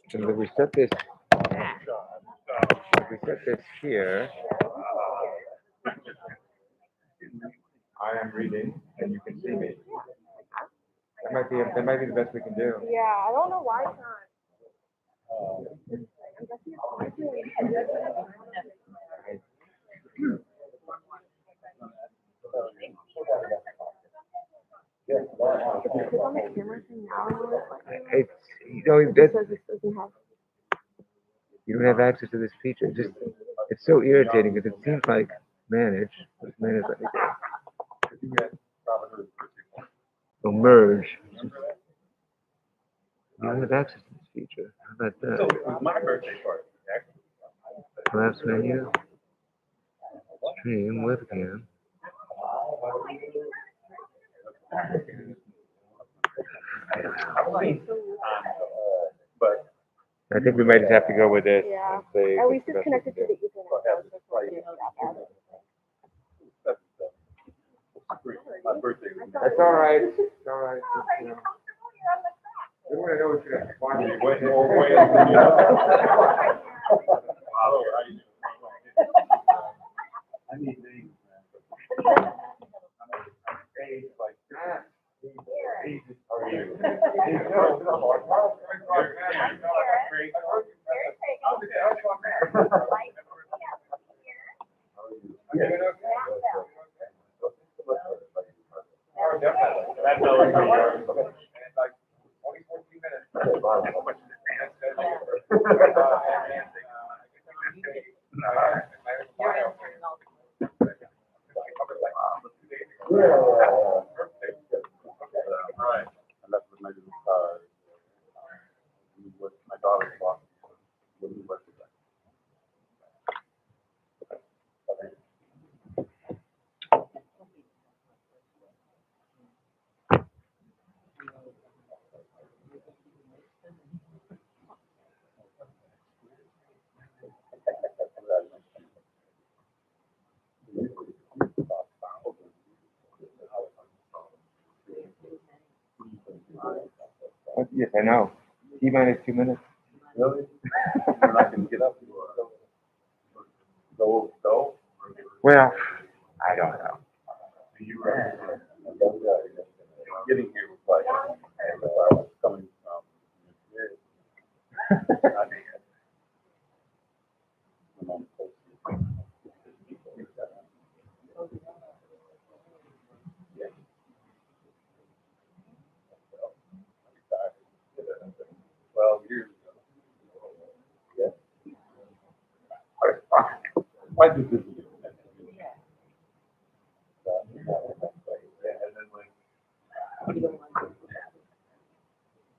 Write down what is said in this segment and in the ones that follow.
So if we set this, here, I am reading, and you can see me. That might be the best we can do. Yeah, I don't know why it's not. Click on the camera thing now. It's It says this doesn't have. you don't have access to this feature. It's so irritating because it seems like manage. Let's manage right there. So merge. You don't have access to this feature. How about that? So it was my birthday party. Collapse menu. Stream webcam. But I think we might just have to go with this. Yeah. And say At least that's it's the best we connected to can do. the Ethernet. So it's not doing that bad. my birthday was That's all right. It's all right. You know. We want to know what you're going to find. I need things, man. Like that. How are you? That's always like 20-14 minutes. Right. I left with my little car. My daughter's boss. Yes, I know. T-minus 2 minutes. Really? You're not going to get up and go? Well, I don't know. You were getting here was like, I was coming from. Well, years ago. Yeah. Why did this?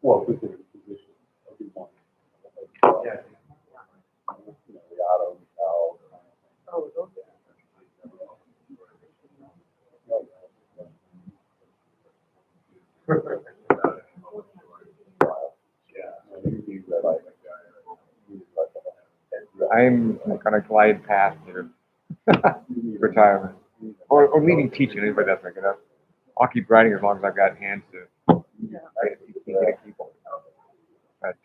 Well, with the position of the one. Yeah. The auto, I'm on a glide path to retirement. Or leaving teaching, anybody that's making up. I'll keep writing as long as I've got hands to get a keyboard. But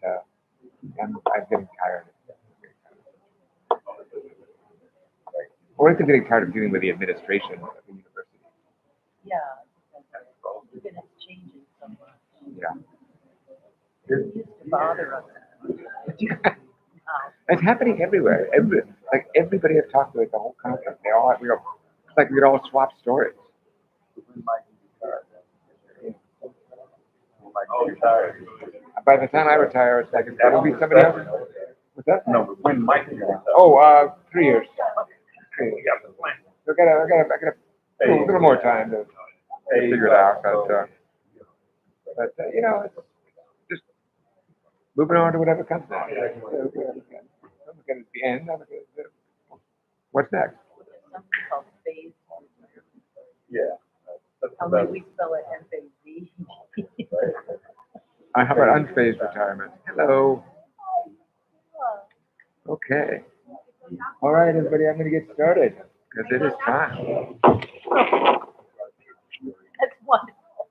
I'm getting tired. Or I'm getting tired of dealing with the administration of the university. Yeah, even it's changing so much. Yeah. It used to bother us. It's happening everywhere. Everybody I've talked to at the whole conference, they all have, it's like we could all swap stories. By the time I retire, it's like it'll be somebody else. What's that? No, but when Mike is Oh, 3 years. 3 years. So I gotta a little more time to figure it out. But you know, it's just moving on to whatever comes next. Look at the end. What's next? Something called phase. Yeah. Only we spell it F-A-Z. How about unphased retirement? Hello. Okay. All right, everybody, I'm going to get started because it is time. That's wonderful.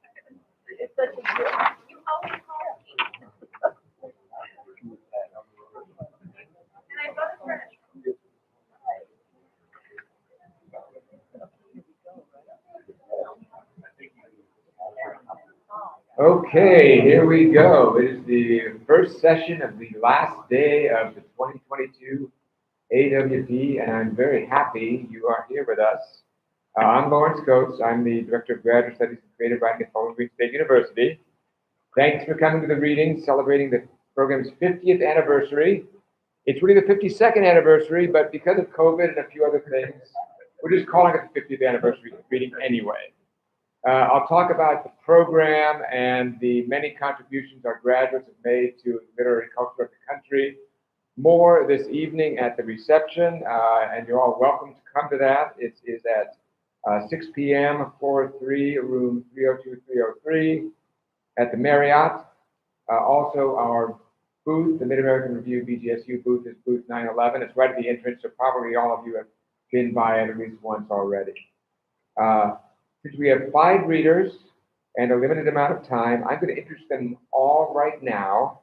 It's such a good. You always call me. Okay, here we go. It is the first session of the last day of the 2022 AWP, and I'm very happy you are here with us. I'm Lawrence Coates. I'm the Director of Graduate Studies and Creative Writing at Bowling Green State University. Thanks for coming to the reading, celebrating the program's 50th anniversary. It's really the 52nd anniversary, but because of COVID and a few other things, we're just calling it the 50th anniversary reading anyway. I'll talk about the program and the many contributions our graduates have made to the literary culture of the country. More this evening at the reception, and you're all welcome to come to that. It is at 6 p.m., floor 3, room 302, 303 at the Marriott. Also, our booth, the Mid-American Review BGSU booth, is booth 911. It's right at the entrance, so probably all of you have been by it at least once already. Since we have 5 readers and a limited amount of time, I'm going to introduce them all right now,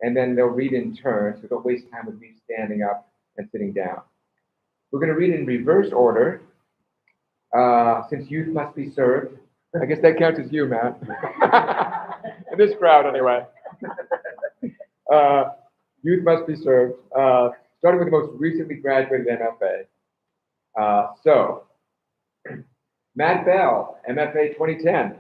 and then they'll read in turn, so don't waste time with me standing up and sitting down. We're going to read in reverse order, since youth must be served. I guess that counts as you, Matt. In this crowd, anyway. Youth must be served, starting with the most recently graduated MFA. So, Matt Bell, MFA 2010,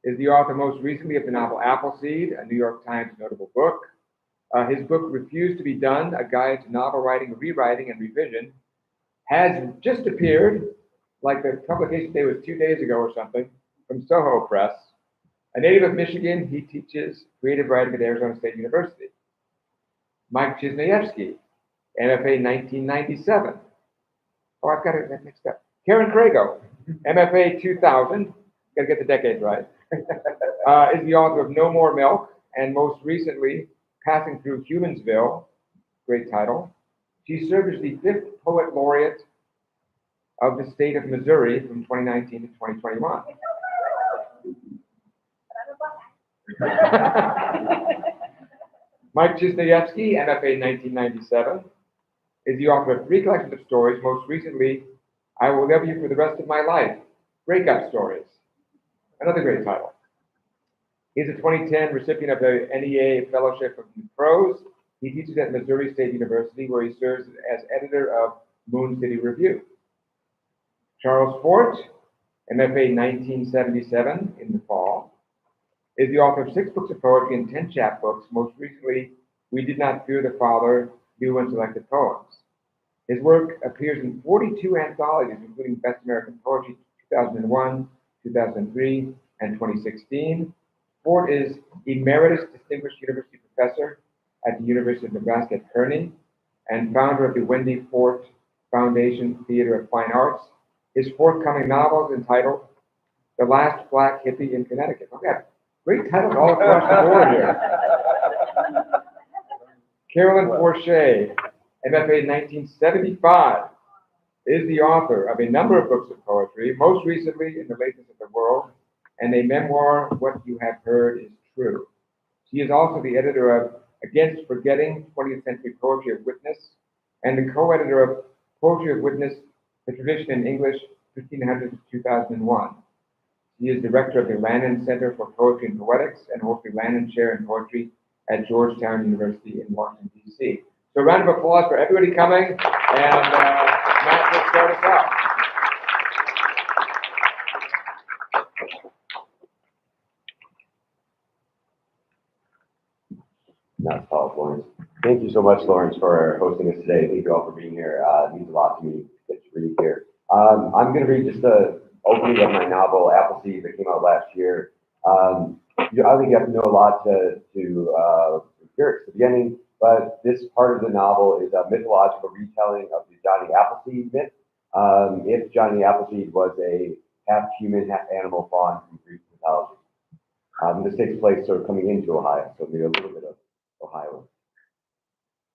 is the author most recently of the novel Appleseed, a New York Times notable book. His book, Refused to be Done, A Guide to Novel Writing, Rewriting, and Revision, has just appeared, like the publication day was 2 days ago or something, from Soho Press. A native of Michigan, he teaches creative writing at Arizona State University. Mike Cisniewski, MFA 1997. Oh, I've got it mixed up. Karen Crago, MFA 2000, gotta get the decade right, is the author of No More Milk, and most recently, Passing Through Humansville, great title. She served as the 5th Poet Laureate of the state of Missouri from 2019 to 2021. Mike Cisniewski, MFA 1997, is the author of 3 collections of stories, most recently, I Will Love You for the Rest of My Life, Breakup Stories. Another great title. He's a 2010 recipient of the NEA Fellowship of Prose. He teaches at Missouri State University, where he serves as editor of Moon City Review. Charles Fort, MFA 1977 in the fall, is the author of 6 books of poetry and 10 chapbooks, most recently, We Did Not Fear the Father, New and Selected Poems. His work appears in 42 anthologies, including Best American Poetry 2001, 2003, and 2016. Fort is Emeritus Distinguished University Professor at the University of Nebraska at Kearney and founder of the Wendy Fort Foundation Theater of Fine Arts. His forthcoming novel is entitled The Last Black Hippie in Connecticut. Okay, great titles all across the board here. Carolyn Forche, MFA 1975, is the author of a number of books of poetry, most recently In the Lateness of the World, and a memoir, What You Have Heard is True. She is also the editor of Against Forgetting 20th Century Poetry of Witness, and the co-editor of Poetry of Witness, The Tradition in English, 1500 to 2001. She is director of the Lannan Center for Poetry and Poetics and holds the Lannan Chair in Poetry at Georgetown University in Washington, D.C. So a round of applause for everybody coming, and Matt will start us off. That's all, Lawrence. Thank you so much, Lawrence, for hosting us today. Thank you all for being here. It means a lot to me to get to read here. I'm going to read just the opening of my novel, Appleseed, that came out last year. I think you have to know a lot to hear it at the beginning, but this part of the novel is a mythological retelling of the Johnny Appleseed myth. If Johnny Appleseed was a half-human, half-animal faun from Greek mythology. This takes place sort of coming into Ohio, so maybe a little bit of Ohio.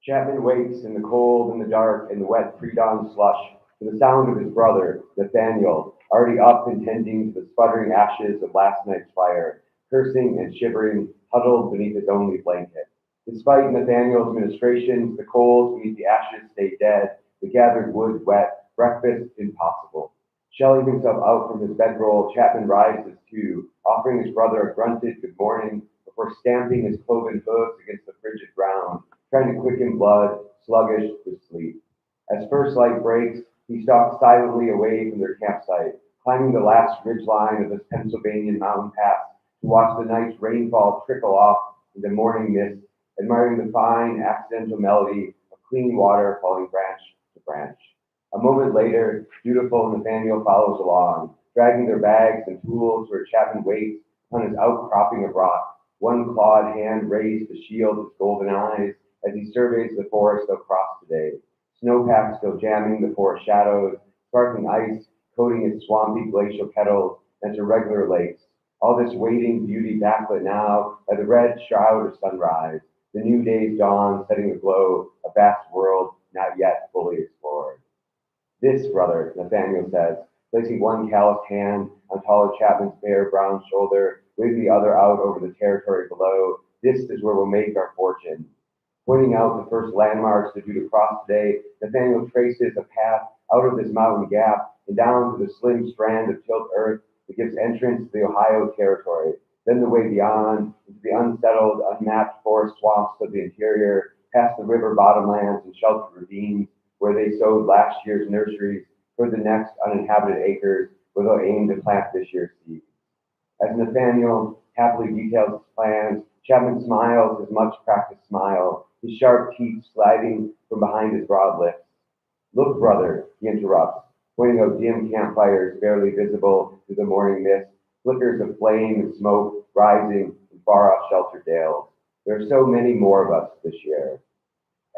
Chapman wakes in the cold, in the dark, in the wet pre-dawn slush to the sound of his brother, Nathaniel, already up and tending to the sputtering ashes of last night's fire, cursing and shivering, huddled beneath his only blanket. Despite Nathaniel's ministrations, the coals beneath the ashes stayed dead, the gathered wood wet, breakfast impossible. Shelling himself out from his bedroll, Chapman rises too, offering his brother a grunted good morning before stamping his cloven hooves against the frigid ground, trying to quicken blood, sluggish with sleep. As first light breaks, he stalks silently away from their campsite, climbing the last ridge line of this Pennsylvania mountain pass to watch the night's rainfall trickle off into morning mist, admiring the fine accidental melody of clean water falling branch to branch. A moment later, dutiful Nathaniel follows along, dragging their bags and tools where Chapman waits upon his outcropping of rock, one clawed hand raised to shield his golden eyes as he surveys the forest they'll cross today. Snowpack still jamming the forest shadows, sparkling ice coating its swampy glacial petals and irregular lakes. All this waiting beauty backlit now by the red shroud of sunrise, the new day's dawn setting aglow a vast world not yet fully explored. This, brother, Nathaniel says, placing one calloused hand on taller Chapman's bare brown shoulder, waving the other out over the territory below. This is where we'll make our fortune. Pointing out the first landmarks they're due to cross today, Nathaniel traces a path out of this mountain gap and down to the slim strand of tilt earth that gives entrance to the Ohio territory. Then the way beyond into the unsettled, unmapped forest swamps of the interior, past the river bottomlands and sheltered ravines, where they sowed last year's nurseries for the next uninhabited acres where they'll aim to plant this year's seed. As Nathaniel happily details his plans, Chapman smiles his much practiced smile, his sharp teeth sliding from behind his broad lips. Look, brother, he interrupts, pointing out dim campfires barely visible through the morning mist, flickers of flame and smoke rising from far-off sheltered dales. There are so many more of us this year.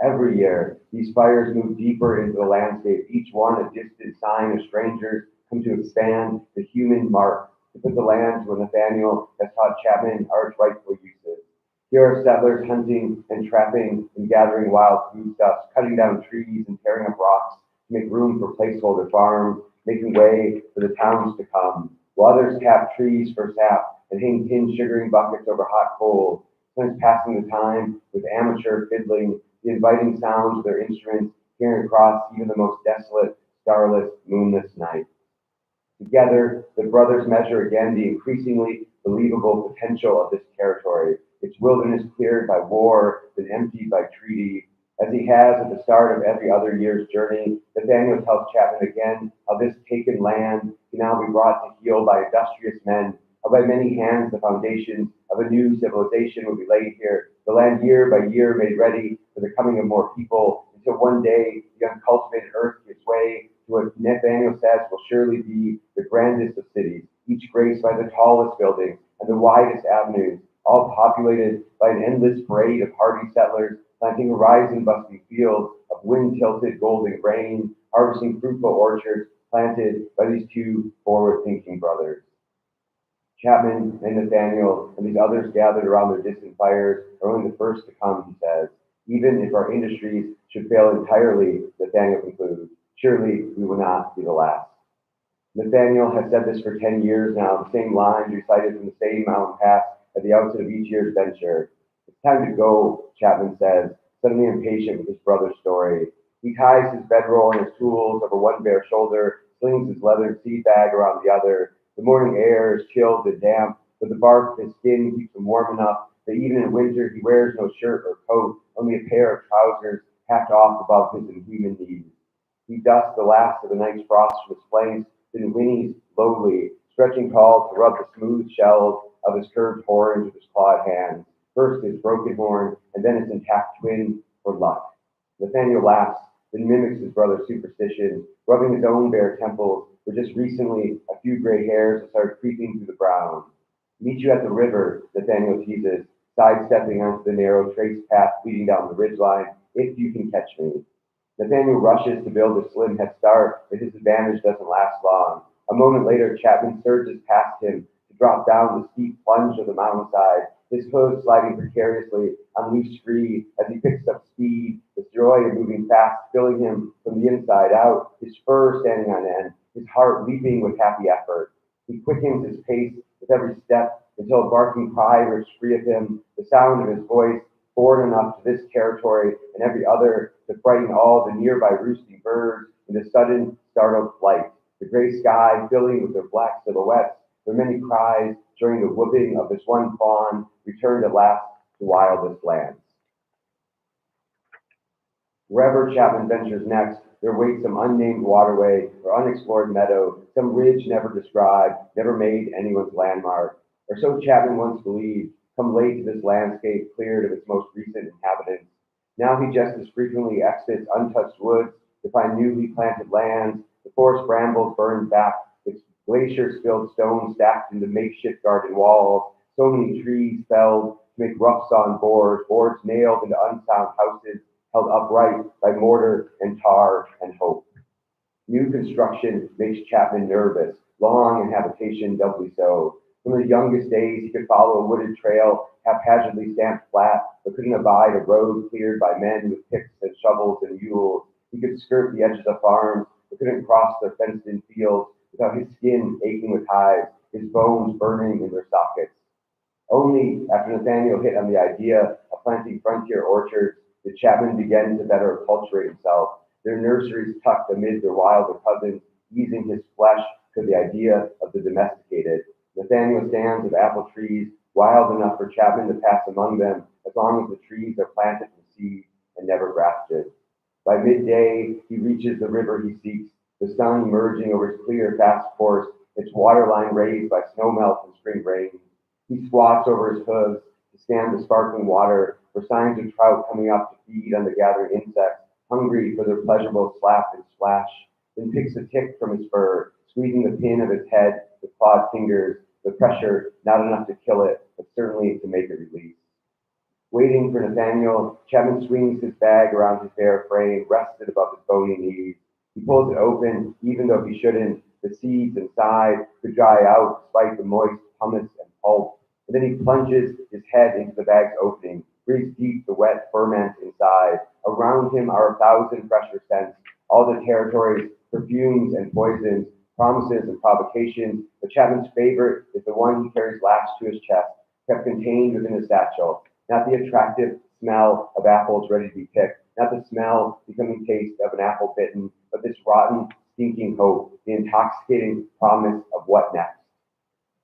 Every year, these fires move deeper into the landscape, each one a distant sign of strangers come to expand the human mark, to put the lands where Nathaniel has taught Chapman our rightful uses. Here are settlers hunting and trapping and gathering wild foodstuffs, cutting down trees and tearing up rocks to make room for placeholder farms, making way for the towns to come, while others tap trees for sap and hang tin sugaring buckets over hot coals, sometimes passing the time with amateur fiddling, the inviting sounds of their instruments hearing across even the most desolate, starless, moonless night. Together, the brothers measure again the increasingly believable potential of this territory, its wilderness cleared by war, then emptied by treaty. As he has at the start of every other year's journey, Nathaniel tells Chapman again how this taken land can now be brought to heel by industrious men, how by many hands the foundation of a new civilization will be laid here, the land year by year made ready for the coming of more people, until one day the uncultivated earth gives way to what Nathaniel says will surely be the grandest of cities, each graced by the tallest buildings and the widest avenues, all populated by an endless parade of hardy settlers, planting horizon-busting fields of wind-tilted golden grain, harvesting fruitful orchards planted by these two forward-thinking brothers. Chapman and Nathaniel and these others gathered around their distant fires are only the first to come, he says. Even if our industries should fail entirely, Nathaniel concludes, surely we will not be the last. Nathaniel has said this for 10 years now, the same lines recited from the same mountain pass at the outset of each year's venture. It's time to go, Chapman says, suddenly impatient with his brother's story. He ties his bedroll and his tools over one bare shoulder, slings his leathered seed bag around the other. The morning air is chilled and damp, but the bark of his skin keeps him warm enough that even in winter he wears no shirt or coat, only a pair of trousers hacked off above his inhuman knees. He dusts the last of the night's frost from his flanks, then whinnies lowly, stretching tall to rub the smooth shells of his curved horns with his clawed hands, first his broken horn, and then its intact twin for luck. Nathaniel laughs, then mimics his brother's superstition, rubbing his own bare temples, where just recently a few gray hairs have started creeping through the brown. Meet you at the river, Nathaniel teases, sidestepping onto the narrow traced path leading down the ridgeline, if you can catch me. Nathaniel rushes to build a slim head start, but his advantage doesn't last long. A moment later, Chapman surges past him to drop down the steep plunge of the mountainside, his hooves sliding precariously on loose scree as he picks up speed, the joy of moving fast filling him from the inside out, his spur standing on end, his heart leaping with happy effort. He quickens his pace with every step until a barking cry rips free of him, the sound of his voice foreign enough to this territory and every other to frighten all the nearby roosting birds into sudden startled flight. the gray sky filling with their black silhouettes. Their many cries during the whooping of this one fawn returned at last to wildest lands. Wherever Chapman ventures next, there waits some unnamed waterway or unexplored meadow, some ridge never described, never made anyone's landmark. Or so Chapman once believed, come late to this landscape cleared of its most recent inhabitants. Now he just as frequently exits untouched woods to find newly planted lands, the forest brambles burned back, its glacier-spilled stones stacked into makeshift garden walls, so many trees felled to make rough-sawn boards, boards nailed into unsound houses, held upright by mortar and tar and hope. New construction makes Chapman nervous, long in habitation doubly so. From the youngest days, he could follow a wooded trail, haphazardly stamped flat, but couldn't abide a road cleared by men with picks and shovels and mules. He could skirt the edges of farms, but couldn't cross their fenced-in fields without his skin aching with hives, his bones burning in their sockets. Only after Nathaniel hit on the idea of planting frontier orchards did Chapman begin to better acculturate himself, their nurseries tucked amid their wilder cousins, easing his flesh to the idea of the domesticated. Nathaniel stands of apple trees, wild enough for Chapman to pass among them, as long as the trees are planted from seed and never grafted. By midday, he reaches the river he seeks, the sun emerging over its clear, fast course, its waterline raised by snowmelt and spring rains. He squats over his hooves to scan the sparkling water for signs of trout coming up to feed on the gathering insects, hungry for their pleasurable slap and splash, then picks a tick from his fur, squeezing the pin of his head with clawed fingers, the pressure not enough to kill it, but certainly to make it release. Waiting for Nathaniel, Chapman swings his bag around his bare frame, rested above his bony knees. He pulls it open, even though he shouldn't. The seeds inside could dry out despite the moist pumice and pulp. And then he plunges his head into the bag's opening, breathes deep the wet ferment inside. Around him are 1,000 fresher scents, all the territories, perfumes and poisons, promises and provocations, but Chapman's favorite is the one he carries lashed to his chest, kept contained within his satchel. Not the attractive smell of apples ready to be picked, not the smell becoming taste of an apple bitten, but this rotten, stinking hope, the intoxicating promise of what next.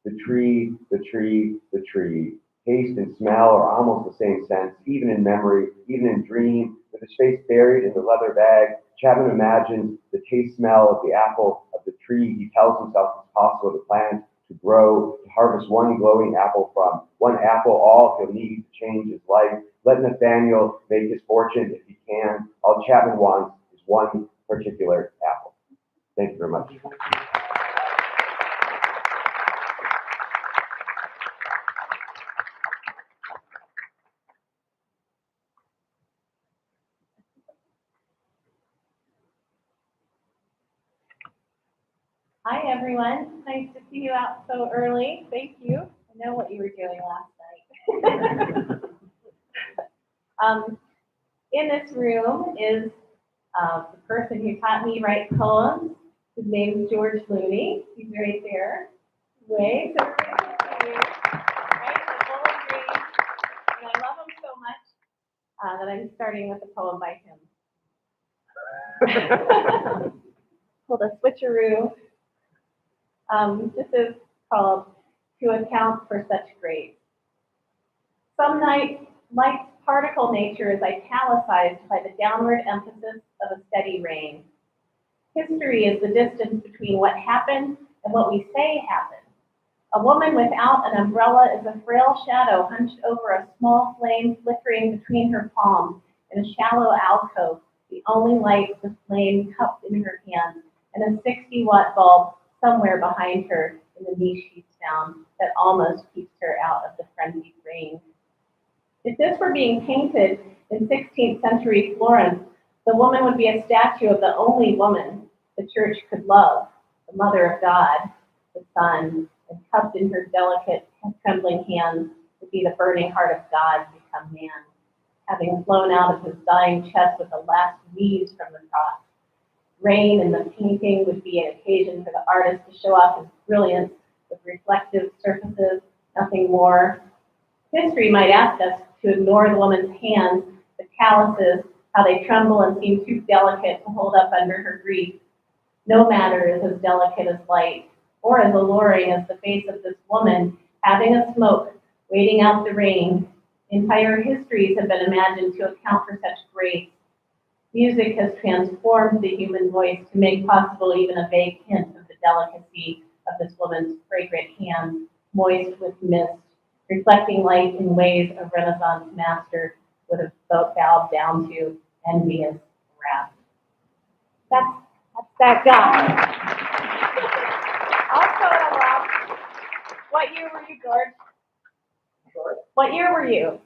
The tree, the tree, the tree. Taste and smell are almost the same sense, even in memory, even in dream. With his face buried in the leather bag, Chapman imagines the taste smell of the apple of the tree he tells himself it's possible to plant, to grow, to harvest one glowing apple from. One apple, all he'll need to change his life. Let Nathaniel make his fortune if he can. All Chapman wants is one particular apple. Thank you very much. Hi, everyone. Nice to see you out so early. Thank you. I know what you were doing last night. In this room is the person who taught me to write poems. His name is George Looney. He's right there. Wave. So everybody can see you. Right? The Bowling Green. And I love him so much that I'm starting with a poem by him. Called a switcheroo. This is called To Account for Such Grace. Some nights, light's particle nature is italicized by the downward emphasis of a steady rain. History is the distance between what happened and what we say happened. A woman without an umbrella is a frail shadow hunched over a small flame flickering between her palms in a shallow alcove, the only light the flame cupped in her hand, and a 60-watt bulb somewhere behind her in the niche she's found that almost keeps her out of the frenzied rain. If this were being painted in 16th century Florence, the woman would be a statue of the only woman the church could love, the Mother of God, the Son, and cupped in her delicate, trembling hands would be the burning heart of God become man, having flown out of his dying chest with the last wheeze from the cross. Rain in the painting would be an occasion for the artist to show off his brilliance with reflective surfaces, nothing more. History might ask us to ignore the woman's hands, the calluses, how they tremble and seem too delicate to hold up under her grief. No matter is as delicate as light, or as alluring as the face of this woman having a smoke, waiting out the rain. Entire histories have been imagined to account for such grace. Music has transformed the human voice to make possible even a vague hint of the delicacy of this woman's fragrant hands, moist with mist, reflecting light in ways a Renaissance master would have bowed down to, envious wrath. That's that guy. Also, what year were you, George? Sorry? What year were you?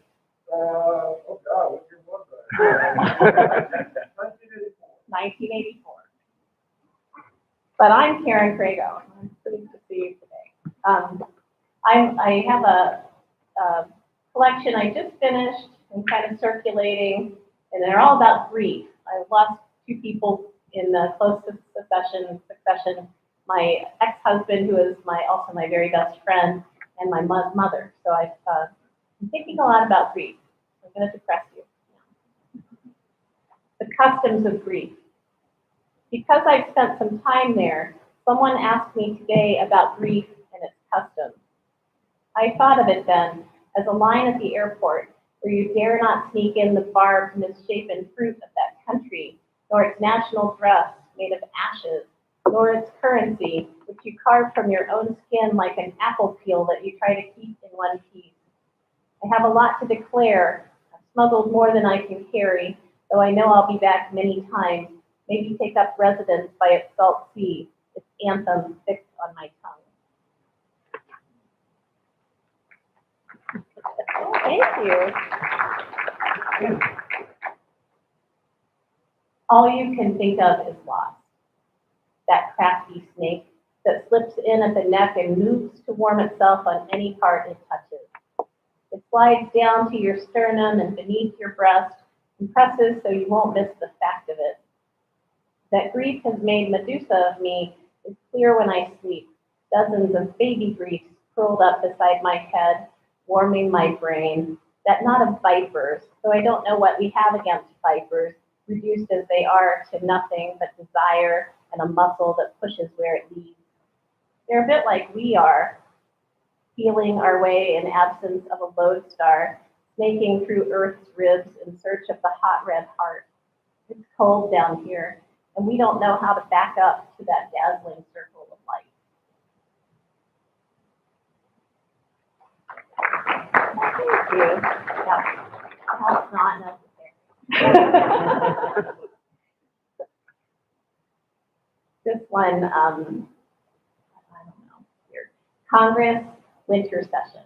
Oh God, what year was that? 1984. But I'm Karen Crago. I'm pleased to see you today. I have a collection I just finished and kind of circulating, and they're all about grief. I've lost two people in the closest succession. My ex-husband, who is also my very best friend, and my mother. So I'm thinking a lot about grief. I'm going to depress you. The customs of grief. Because I've spent some time there, someone asked me today about grief and its customs. I thought of it then as a line at the airport where you dare not sneak in the barbed, misshapen fruit of that country, nor its national dress made of ashes, nor its currency, which you carve from your own skin like an apple peel that you try to keep in one piece. I have a lot to declare. I've smuggled more than I can carry, though I know I'll be back many times, maybe take up residence by its salt sea, its anthem fixed on my tongue. Oh, thank you. All you can think of is loss. That crafty snake that slips in at the neck and moves to warm itself on any part it touches. It slides down to your sternum and beneath your breast and presses so you won't miss the fact of it. That grief has made Medusa of me is clear when I sleep. Dozens of baby griefs curled up beside my head, warming my brain. That not of vipers, though I don't know what we have against vipers, reduced as they are to nothing but desire and a muscle that pushes where it leads. They're a bit like we are, feeling our way in absence of a lodestar, snaking through Earth's ribs in search of the hot red heart. It's cold down here, and we don't know how to back up to that dazzling circle of light. Thank you. Yeah, that's not necessary. This one, I don't know, here. Congress, winter session.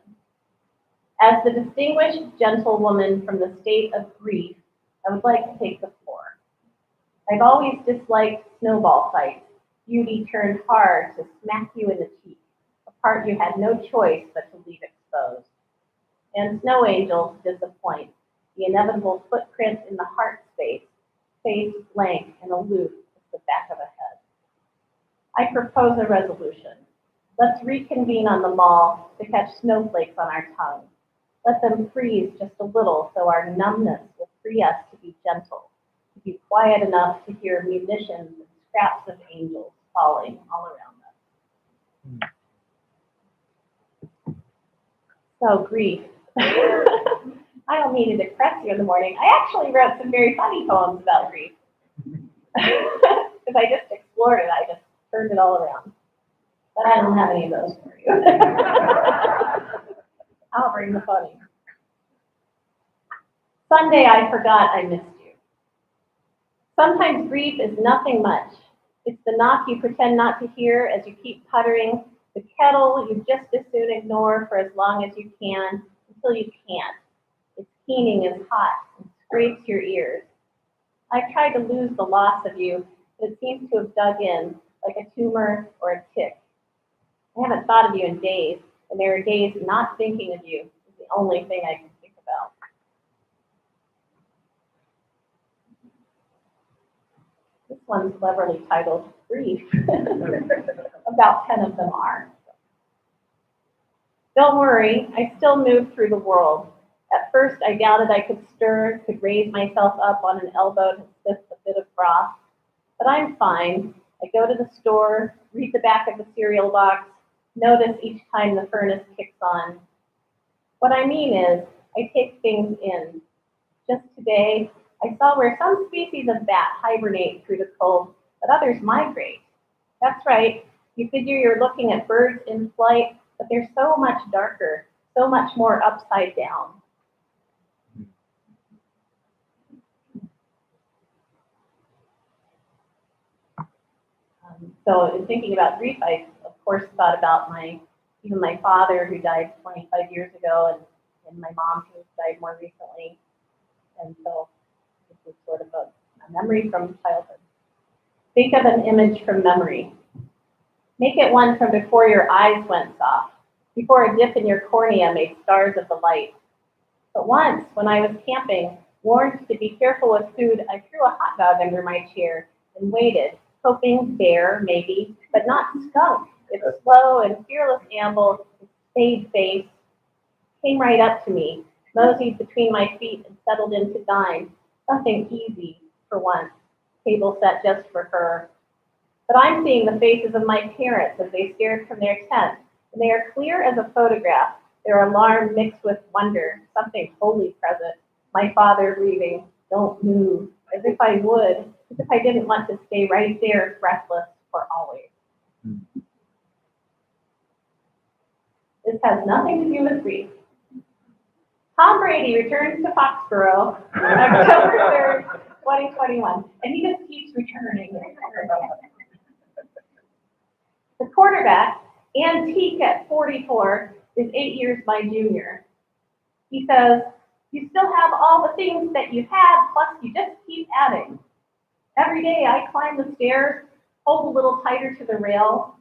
As the distinguished gentlewoman from the state of grief, I would like to take the floor. I've always disliked snowball fights, beauty turned hard to smack you in the cheek, a part you had no choice but to leave exposed. And snow angels disappoint, the inevitable footprint in the heart space, face blank and aloof as the back of a head. I propose a resolution. Let's reconvene on the mall to catch snowflakes on our tongue. Let them freeze just a little so our numbness will free us to be gentle, to be quiet enough to hear munitions and scraps of angels falling all around us. So grief. I don't mean to depress you in the morning. I actually wrote some very funny poems about grief. Because I just explored it, I just turned it all around. But I don't have any of those for you. I'll bring the funny. Sunday, I forgot I missed you. Sometimes grief is nothing much. It's the knock you pretend not to hear as you keep puttering, the kettle you just as soon ignore for as long as you can until you can't. Its keening is hot and scrapes your ears. I've tried to lose the loss of you, but it seems to have dug in like a tumor or a tick. I haven't thought of you in days, and there are days not thinking of you is the only thing I can think about. This one's cleverly titled Grief. About 10 of them are. Don't worry, I still move through the world. At first, I doubted I could stir, could raise myself up on an elbow to sip a bit of broth. But I'm fine. I go to the store, read the back of the cereal box, notice each time the furnace kicks on. What I mean is, I take things in. Just today, I saw where some species of bat hibernate through the cold, but others migrate. That's right, you figure you're looking at birds in flight, but they're so much darker, so much more upside down. So in thinking about grief, I, of course, thought about even my father who died 25 years ago and my mom who died more recently. And so this is sort of a memory from childhood. Think of an image from memory. Make it one from before your eyes went soft, before a dip in your cornea made stars of the light. But once, when I was camping, warned to be careful with food, I threw a hot dog under my chair and waited, hoping bear, maybe, but not skunk. Its slow and fearless amble, its spade face, came right up to me, moseyed between my feet and settled in to dine. Something easy for once, table set just for her. But I'm seeing the faces of my parents as they stared from their tent, and they are clear as a photograph, their alarm mixed with wonder, something wholly present. My father breathing, don't move, as if I would, as if I didn't want to stay right there, breathless for always. This has nothing to do with grief. Tom Brady returns to Foxborough October 3rd, 2021, and he just keeps returning. The quarterback, antique at 44, is 8 years my junior. He says, you still have all the things that you've had, plus you just keep adding. Every day I climb the stairs, hold a little tighter to the rail.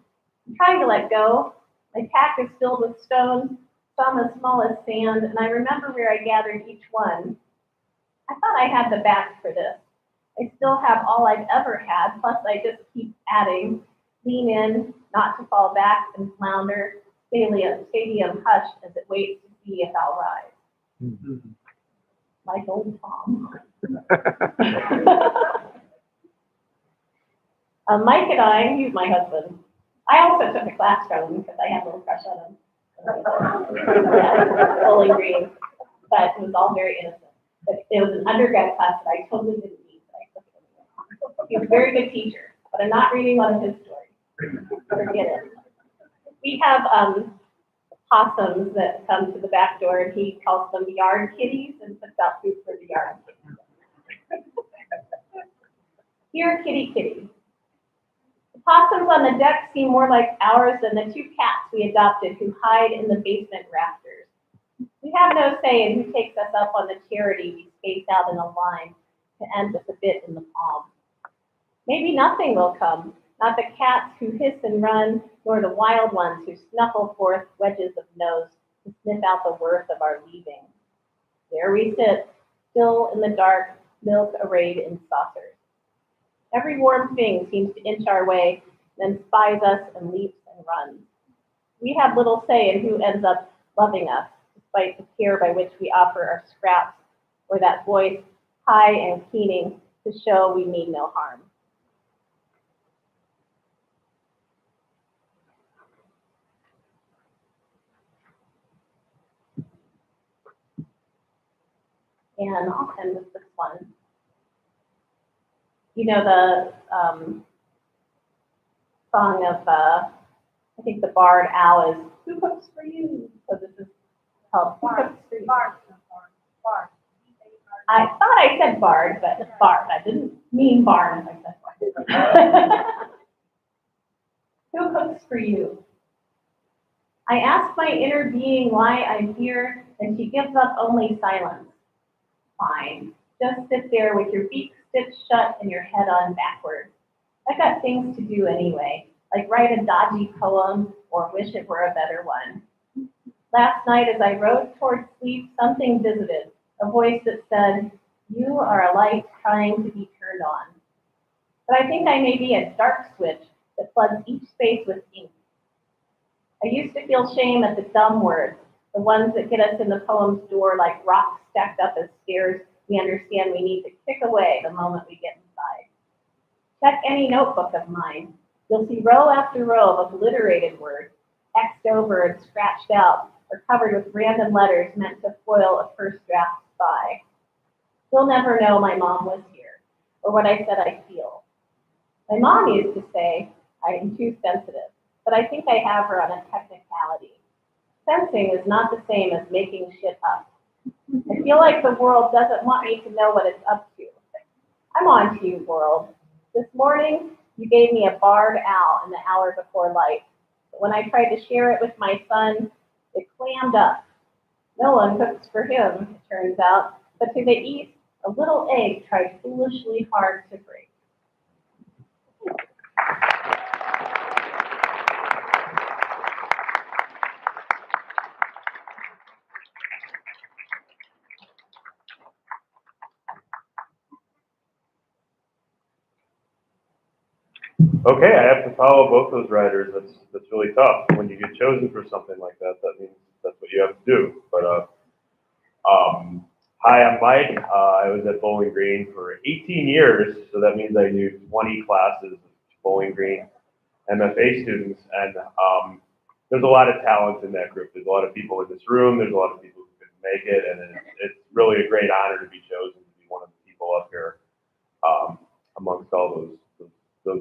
I'm trying to let go. My pack is filled with stones, some as small as sand, and I remember where I gathered each one. I thought I had the back for this. I still have all I've ever had, plus I just keep adding. Lean in, not to fall back and flounder. Stadium hush as it waits to see if I'll rise. Like old Tom. Mike and I, he's my husband. I also took a class from him because I had a little crush on him. Yeah, Bowling Green, but it was all very innocent. But it was an undergrad class that I totally didn't need, but I took it anyway. He was a very good teacher, but I'm not reading one of his stories. Forget it. We have possums that come to the back door, and he calls them yard kitties and puts out food for the yard kitties. Here, kitty, kitty. The possums on the deck seem more like ours than the 2 cats we adopted who hide in the basement rafters. We have no say in who takes us up on the charity we space out in a line to end with a bit in the palm. Maybe nothing will come, not the cats who hiss and run, nor the wild ones who snuffle forth wedges of nose to sniff out the worth of our leaving. There we sit, still in the dark, milk arrayed in saucers. Every warm thing seems to inch our way, then spies us and leaps and runs. We have little say in who ends up loving us, despite the care by which we offer our scraps, or that voice, high and keening, to show we mean no harm. And I'll end with this one. You know the song of, I think the bard Al is, who cooks for you? So this is called Who Cooks for You? Bard. I thought I said bard, but it's bard. I didn't mean barn. I said bard. Who cooks for you? I ask my inner being why I'm here, and she gives up only silence. Fine. Just sit there with your beak stitched shut and your head on backwards. I've got things to do anyway, like write a dodgy poem or wish it were a better one. Last night as I rode towards sleep, something visited, a voice that said, you are a light trying to be turned on. But I think I may be a dark switch that floods each space with ink. I used to feel shame at the dumb words, the ones that get us in the poem's door like rocks stacked up as stairs we understand we need to kick away the moment we get inside. Check any notebook of mine. You'll see row after row of obliterated words, X'd over and scratched out, or covered with random letters meant to foil a first draft spy. You'll never know my mom was here, or what I said I feel. My mom used to say I am too sensitive, but I think I have her on a technicality. Sensing is not the same as making shit up. I feel like the world doesn't want me to know what it's up to. I'm on to you, world. This morning, you gave me a barred owl in the hour before light. But when I tried to share it with my son, it clammed up. No one cooks for him, it turns out, but to the east, a little egg tried foolishly hard to break. Okay, I have to follow both those writers. That's really tough. When you get chosen for something like that, that means that's what you have to do. But hi, I'm Mike. I was at Bowling Green for 18 years, so that means I knew 20 classes of Bowling Green MFA students, and there's a lot of talent in that group. There's a lot of people in this room. There's a lot of people who couldn't make it, and it's really a great honor to be chosen to be one of the people up here amongst all those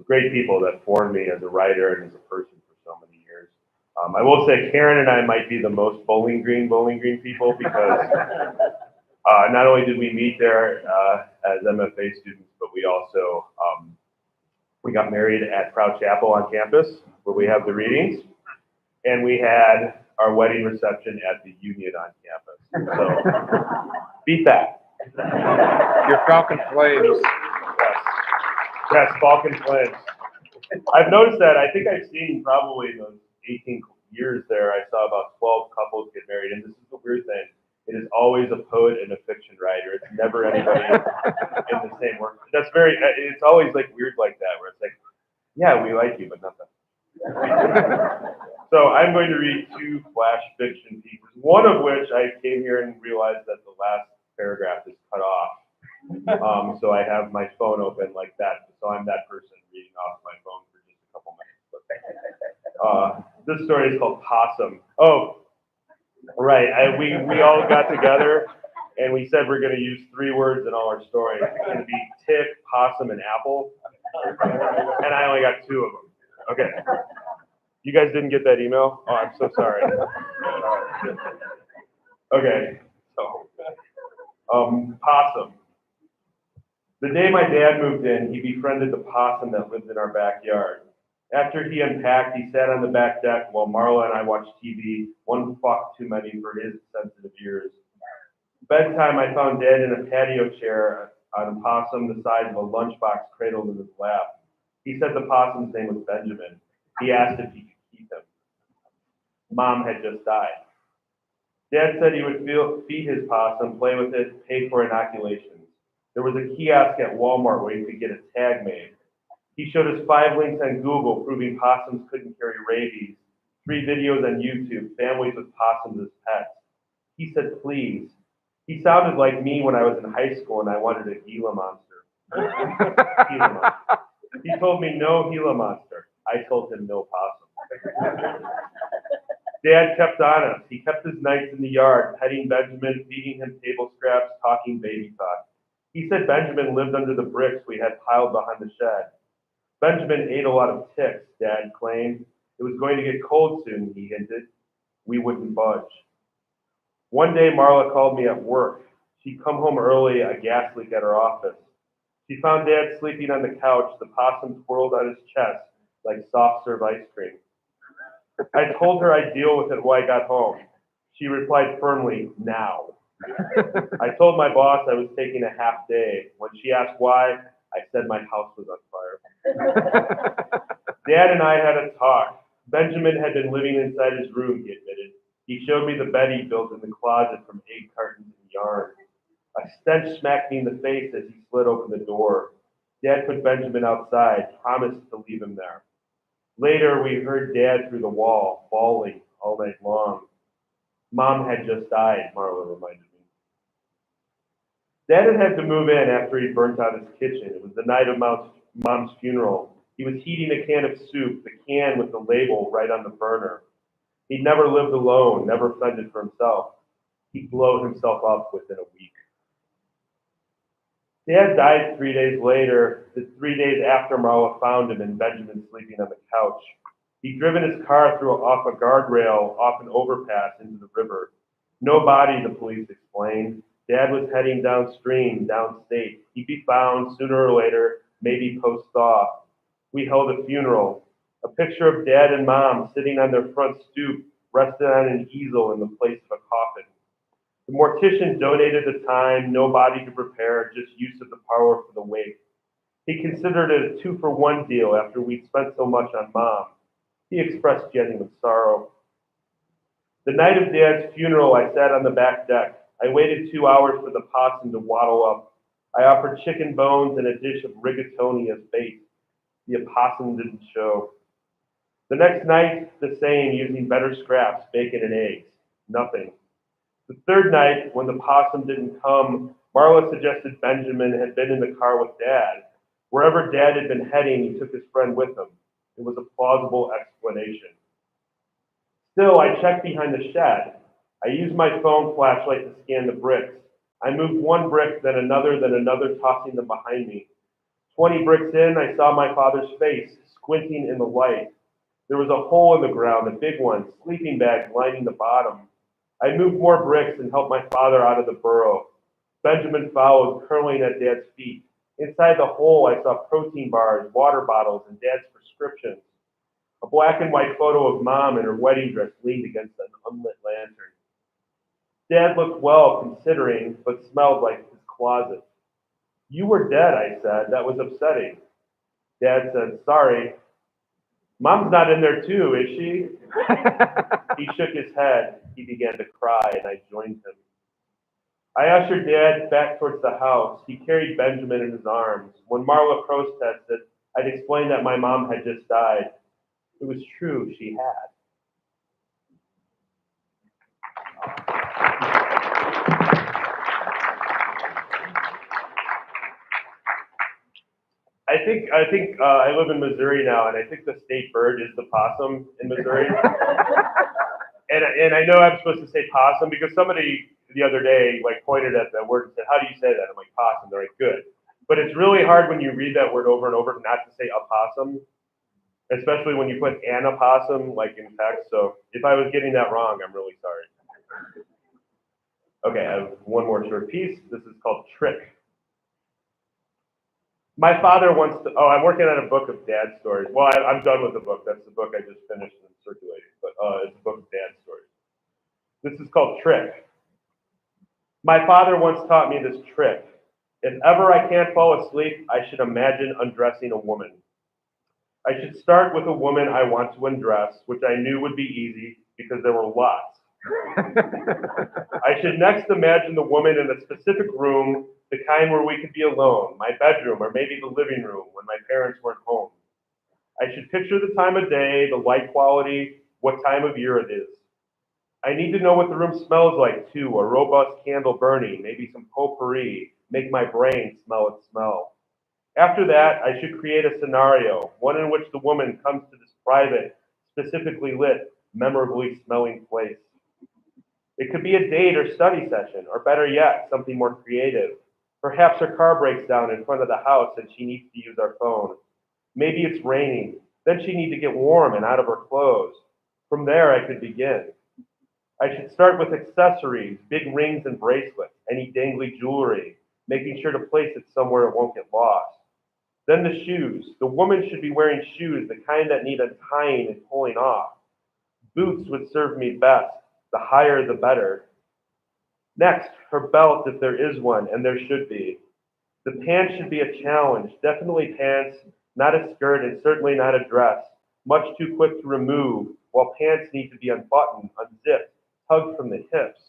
great people that formed me as a writer and as a person for so many years. I will say Karen and I might be the most Bowling Green people because not only did we meet there as MFA students, but we also we got married at Proud Chapel on campus where we have the readings, and we had our wedding reception at the Union on campus. So beat that. Your Falcon Flames. Yes, Falcon Flames. I've noticed that. I think I've seen probably in those 18 years there, I saw about 12 couples get married. And this is the weird thing. It is always a poet and a fiction writer. It's never anybody in the same work. That's it's always like weird like that, where it's like, yeah, we like you, but nothing. So I'm going to read two flash fiction pieces, one of which I came here and realized that the last paragraph is cut off. So I have my phone open like that. So I'm that person reading off my phone for just a couple minutes. This story is called Possum. Oh, right. We all got together and we said we're going to use 3 words in all our stories. It's going to be tick, possum, and apple. And I only got 2 of them. Okay. You guys didn't get that email? Oh, I'm so sorry. Okay. So, possum. The day my dad moved in, he befriended the possum that lived in our backyard. After he unpacked, he sat on the back deck while Marla and I watched TV, one fuck too many for his sensitive ears. Bedtime, I found Dad in a patio chair on a possum the size of a lunchbox cradled in his lap. He said the possum's name was Benjamin. He asked if he could keep him. Mom had just died. Dad said he would feed his possum, play with it, pay for inoculations. There was a kiosk at Walmart where you could get a tag made. He showed us 5 links on Google proving possums couldn't carry rabies, 3 videos on YouTube, families with possums as pets. He said, please. He sounded like me when I was in high school and I wanted a Gila monster. Gila monster. He told me no Gila monster. I told him no possum. Dad kept on us. He kept his nights in the yard, petting Benjamin, feeding him table scraps, talking baby talk. He said Benjamin lived under the bricks we had piled behind the shed. Benjamin ate a lot of ticks, Dad claimed. It was going to get cold soon, he hinted. We wouldn't budge. One day, Marla called me at work. She'd come home early, a gas leak at her office. She found Dad sleeping on the couch, the possum twirled on his chest like soft serve ice cream. I told her I'd deal with it when I got home. She replied firmly, now. I told my boss I was taking a half day. When she asked why, I said my house was on fire. Dad and I had a talk. Benjamin had been living inside his room, he admitted. He showed me the bed he built in the closet from egg cartons and yarn. A stench smacked me in the face as he slid open the door. Dad put Benjamin outside, promised to leave him there. Later, we heard Dad through the wall, bawling all night long. Mom had just died, Marla reminded me. Dad had to move in after he burnt out his kitchen. It was the night of Mom's funeral. He was heating a can of soup, the can with the label right on the burner. He'd never lived alone, never fended for himself. He'd blow himself up within a week. Dad died 3 days later, the 3 days after Marla found him and Benjamin sleeping on the couch. He'd driven his car off a guardrail, off an overpass into the river. No body, the police explained. Dad was heading downstream, downstate. He'd be found sooner or later, maybe post-thaw. We held a funeral. A picture of Dad and Mom sitting on their front stoop, rested on an easel in the place of a coffin. The mortician donated the time, no body to prepare, just use of the power for the wake. He considered it a 2-for-1 deal after we'd spent so much on Mom. He expressed genuine sorrow. The night of Dad's funeral, I sat on the back deck. I waited 2 hours for the possum to waddle up. I offered chicken bones and a dish of rigatoni as bait. The opossum didn't show. The next night, the same, using better scraps, bacon and eggs. Nothing. The third night, when the possum didn't come, Marla suggested Benjamin had been in the car with Dad. Wherever Dad had been heading, he took his friend with him. It was a plausible explanation. Still, I checked behind the shed. I used my phone flashlight to scan the bricks. I moved one brick, then another, tossing them behind me. 20 bricks in, I saw my father's face, squinting in the light. There was a hole in the ground, a big one, sleeping bags lining the bottom. I moved more bricks and helped my father out of the burrow. Benjamin followed, curling at Dad's feet. Inside the hole, I saw protein bars, water bottles, and Dad's prescriptions. A black and white photo of Mom in her wedding dress leaned against an unlit lantern. Dad looked well, considering, but smelled like his closet. You were dead, I said. That was upsetting. Dad said, sorry. Mom's not in there too, is she? He shook his head. He began to cry, and I joined him. I ushered Dad back towards the house. He carried Benjamin in his arms. When Marla protested, I'd explained that my mom had just died. It was true, she had. I live in Missouri now, and I think the state bird is the possum in Missouri. And I know I'm supposed to say possum because somebody the other day pointed at that word and said, "How do you say that?" I'm like, "Possum." They're like, "Good." But it's really hard when you read that word over and over not to say opossum, especially when you put an opossum in text. So if I was getting that wrong, I'm really sorry. Okay, I have one more short piece. This is called Trick. My father wants to, I'm working on a book of dad stories. Well, I'm done with the book. That's the book I just finished and circulating. But it's a book of dad stories. This is called Trick. My father once taught me this trick. If ever I can't fall asleep, I should imagine undressing a woman. I should start with a woman I want to undress, which I knew would be easy because there were lots. I should next imagine the woman in a specific room, the kind where we could be alone, my bedroom or maybe the living room when my parents weren't home. I should picture the time of day, the light quality, what time of year it is. I need to know what the room smells like too, a robust candle burning, maybe some potpourri, make my brain smell its smell. After that, I should create a scenario, one in which the woman comes to this private, specifically lit, memorably smelling place. It could be a date or study session, or better yet, something more creative. Perhaps her car breaks down in front of the house and she needs to use our phone. Maybe it's raining. Then she needs to get warm and out of her clothes. From there, I could begin. I should start with accessories, big rings and bracelets, any dangly jewelry, making sure to place it somewhere it won't get lost. Then the shoes. The woman should be wearing shoes, the kind that need untying and pulling off. Boots would serve me best. The higher, the better. Next, her belt, if there is one, and there should be. The pants should be a challenge. Definitely pants, not a skirt, and certainly not a dress. Much too quick to remove, while pants need to be unbuttoned, unzipped, tugged from the hips.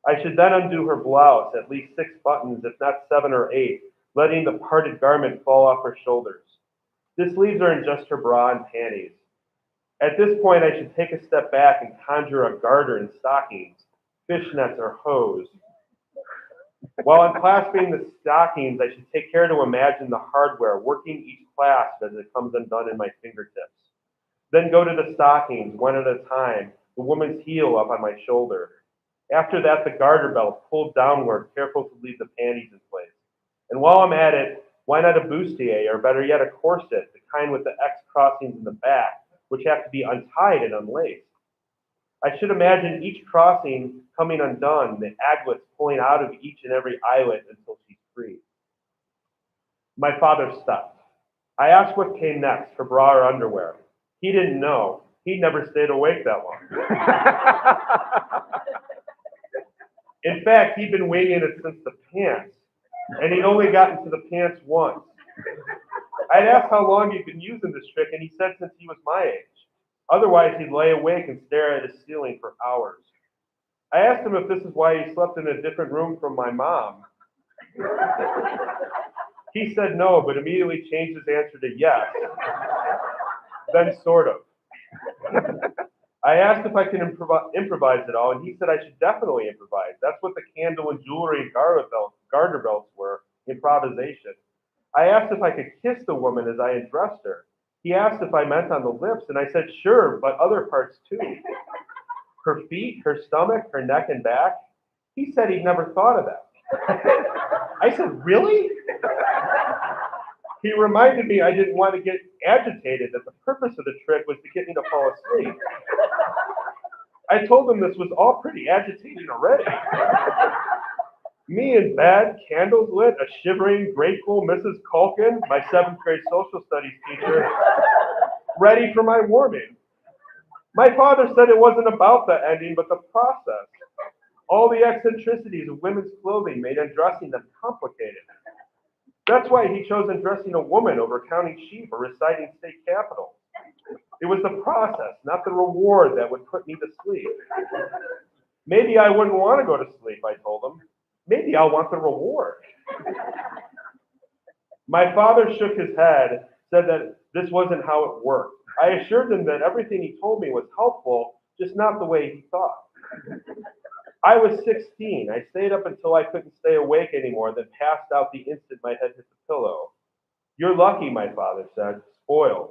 I should then undo her blouse, at least 6 buttons, if not 7 or 8, letting the parted garment fall off her shoulders. This leaves her in just her bra and panties. At this point, I should take a step back and conjure a garter and stockings, fishnets or hose. While unclasping the stockings, I should take care to imagine the hardware working each clasp as it comes undone in my fingertips. Then go to the stockings, one at a time, the woman's heel up on my shoulder. After that, the garter belt pulled downward, careful to leave the panties in place. And while I'm at it, why not a bustier, or better yet, a corset, the kind with the X crossings in the back, which have to be untied and unlaced. I should imagine each crossing coming undone, the aglets pulling out of each and every eyelet until she's free. My father stopped. I asked what came next, for bra or underwear. He didn't know. He'd never stayed awake that long. In fact, he'd been winging it since the pants, and he'd only gotten to the pants once. I'd asked how long he'd been using this trick, and he said since he was my age. Otherwise, he'd lay awake and stare at his ceiling for hours. I asked him if this is why he slept in a different room from my mom. He said no, but immediately changed his answer to yes. Then sort of. I asked if I could improvise at all, and he said I should definitely improvise. That's what the candle and jewelry and garter belts were, improvisation. I asked if I could kiss the woman as I undressed her. He asked if I meant on the lips, and I said sure, but other parts too. Her feet, her stomach, her neck and back. He said he'd never thought of that. I said, really? He reminded me I didn't want to get agitated, that the purpose of the trick was to get me to fall asleep. I told him this was all pretty agitating already. Me in bed, candles lit, a shivering, grateful Mrs. Culkin, my 7th grade social studies teacher, ready for my warming. My father said it wasn't about the ending, but the process. All the eccentricities of women's clothing made undressing them complicated. That's why he chose undressing a woman over counting sheep or reciting state capitals. It was the process, not the reward, that would put me to sleep. Maybe I wouldn't want to go to sleep, I told him. Maybe I'll want the reward. My father shook his head, said that this wasn't how it worked. I assured him that everything he told me was helpful, just not the way he thought. I was 16. I stayed up until I couldn't stay awake anymore, then passed out the instant my head hit the pillow. You're lucky, my father said, spoiled.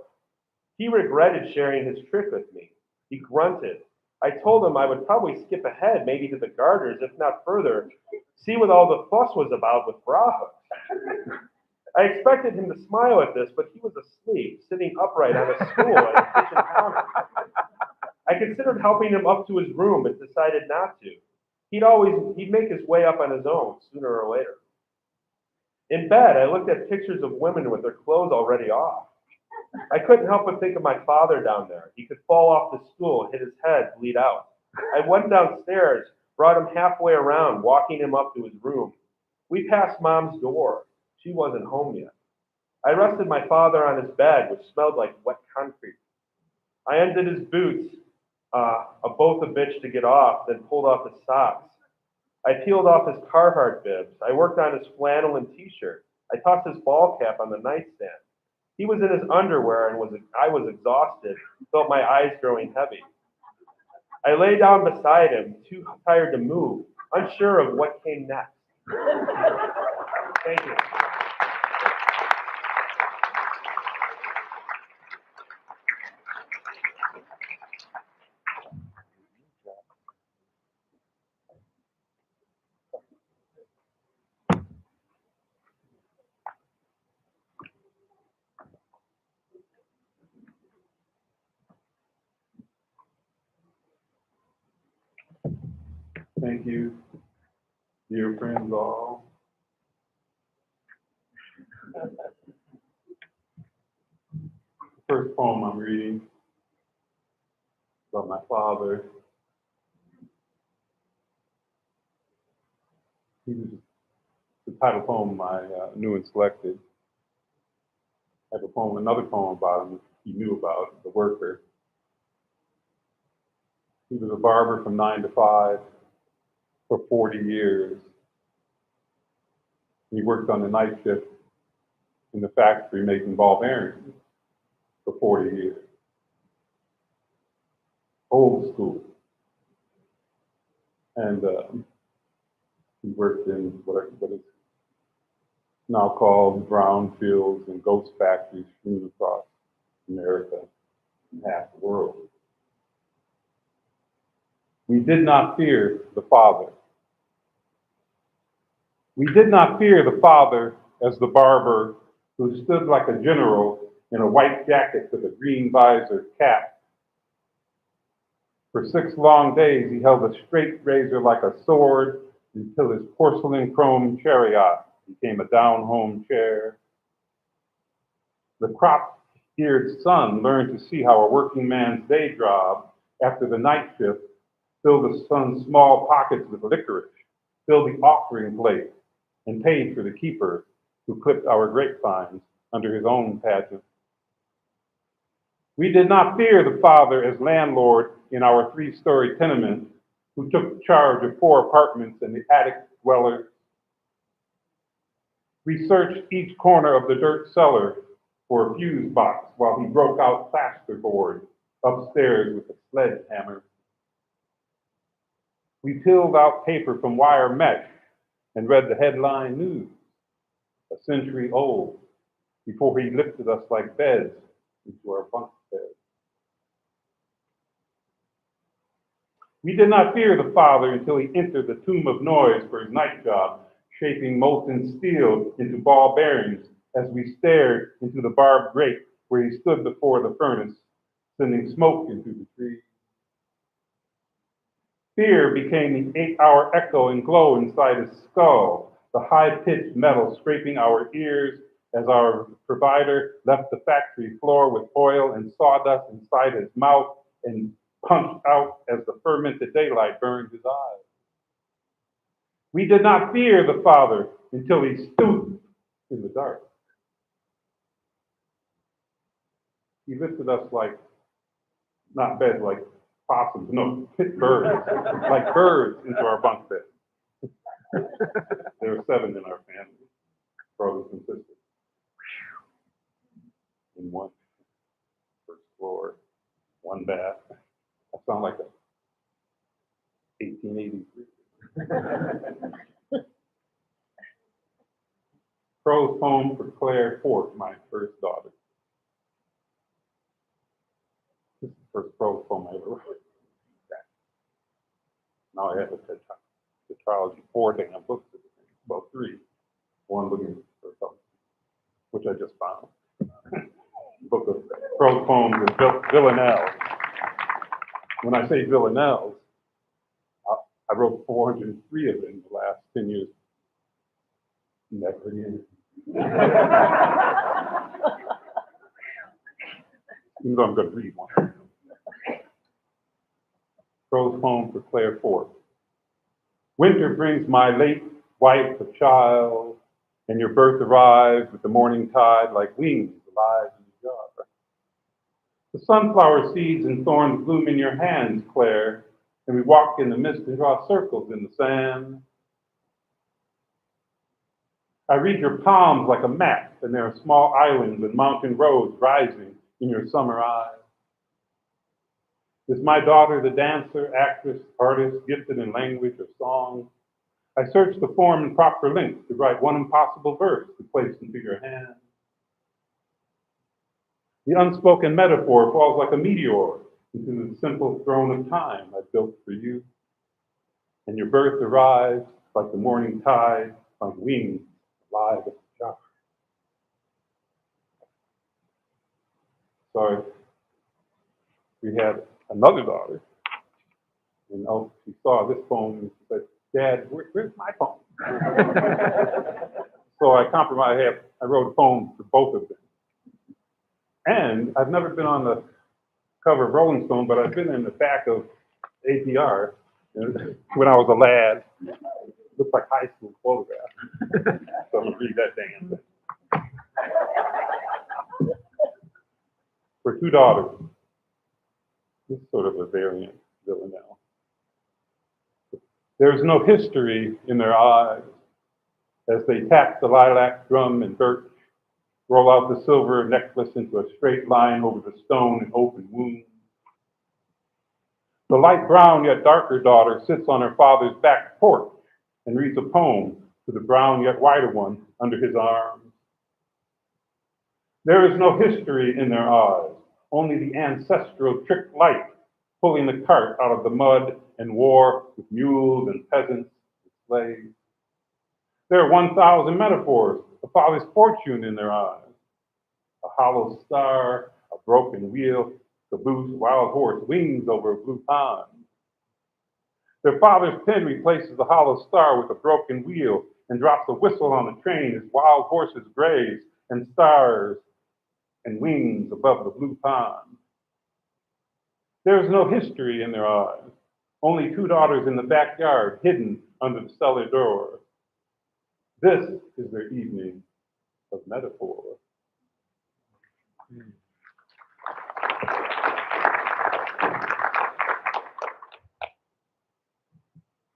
He regretted sharing his trick with me. He grunted. I told him I would probably skip ahead, maybe to the garters, if not further, see what all the fuss was about with bra hooks. I expected him to smile at this, but he was asleep, sitting upright on a stool at the kitchen counter. I considered helping him up to his room, but decided not to. He'd make his way up on his own, sooner or later. In bed, I looked at pictures of women with their clothes already off. I couldn't help but think of my father down there. He could fall off the stool, hit his head, bleed out. I went downstairs, brought him halfway around, walking him up to his room. We passed Mom's door. She wasn't home yet. I rested my father on his bed, which smelled like wet concrete. I undid his boots, both a bitch to get off, then pulled off his socks. I peeled off his Carhartt bibs. I worked on his flannel and t-shirt. I tossed his ball cap on the nightstand. He was in his underwear and I was exhausted, felt my eyes growing heavy. I lay down beside him, too tired to move, unsure of what came next. Thank you. Thank you, dear friends all. The first poem I'm reading is about my father. He was the title poem I knew and selected. I have another poem about him he knew about, the worker. He was a barber from 9 to 5 for 40 years. He worked on the night shift in the factory making ball bearings for 40 years. Old school. And He worked in what is now called brownfields and ghost factories strewn across America and half the world. We did not fear the father. We did not fear the father as the barber who stood like a general in a white jacket with a green visor cap. For 6 long days, he held a straight razor like a sword until his porcelain chrome chariot became a down-home chair. The crop-eared son learned to see how a working man's day job after the night shift filled the son's small pockets with licorice, filled the offering plate, and paid for the keeper who clipped our grapevines under his own pageant. We did not fear the father as landlord in our 3-story tenement who took charge of 4 apartments and the attic dwellers. We searched each corner of the dirt cellar for a fuse box while he broke out plasterboard upstairs with a sledgehammer. We peeled out paper from wire mesh and read the headline news, a century old, before he lifted us like beds into our bunk beds. We did not fear the father until he entered the tomb of noise for his night job, shaping molten steel into ball bearings as we stared into the barbed grate where he stood before the furnace, sending smoke into the trees. Fear became the 8-hour echo and glow inside his skull, the high-pitched metal scraping our ears as our provider left the factory floor with oil and sawdust inside his mouth and punched out as the fermented daylight burned his eyes. We did not fear the father until he stooped in the dark. He lifted us like, not beds like possums, no, birds, like birds into our bunk bed. There were 7 in our family, brothers and sisters. In one first floor, 1 bath. I sound like a 1883. Prose poem for Claire Fort, my first daughter. This is the first prose poem I ever wrote. Now I have a tetralogy, 4 damn books, well 3. 1 looking for something, which I just found. Book of prose poems and villanelles. When I say villanelles, I wrote 403 of them in the last 10 years. Never again. Even though I'm going to read one. Prose poem for Claire Fort. Winter brings my late wife a child, and your birth arrives with the morning tide like wings alive in the jar. The sunflower seeds and thorns bloom in your hands, Claire, and we walk in the mist and draw circles in the sand. I read your palms like a map, and there are small islands and mountain roads rising in your summer eyes. Is my daughter the dancer, actress, artist, gifted in language or song? I search the form and proper length to write one impossible verse to place into your hand. The unspoken metaphor falls like a meteor into the simple throne of time I built for you. And your birth arrives like the morning tide, like wings alive at the sky. So we had another daughter, and she saw this poem and she said, Dad, where's my poem? So I compromised. I wrote a poem for both of them. And I've never been on the cover of Rolling Stone, but I've been in the back of APR when I was a lad. It looked like high school photograph. So I'm going to read that damn thing. For 2 daughters. This is sort of a variant villanelle. There's no history in their eyes as they tap the lilac drum and birch, roll out the silver necklace into a straight line over the stone and open wound. The light brown yet darker daughter sits on her father's back porch and reads a poem to the brown yet whiter one under his arm. There is no history in their eyes, only the ancestral trick light pulling the cart out of the mud and war with mules and peasants and slaves. There are 1,000 metaphors of father's fortune in their eyes. A hollow star, a broken wheel, caboose, wild horse, wings over a blue pond. Their father's pen replaces the hollow star with a broken wheel and drops a whistle on the train as wild horses graze and stars and wings above the blue pond. There is no history in their eyes, only two daughters in the backyard hidden under the cellar door. This is their evening of metaphor.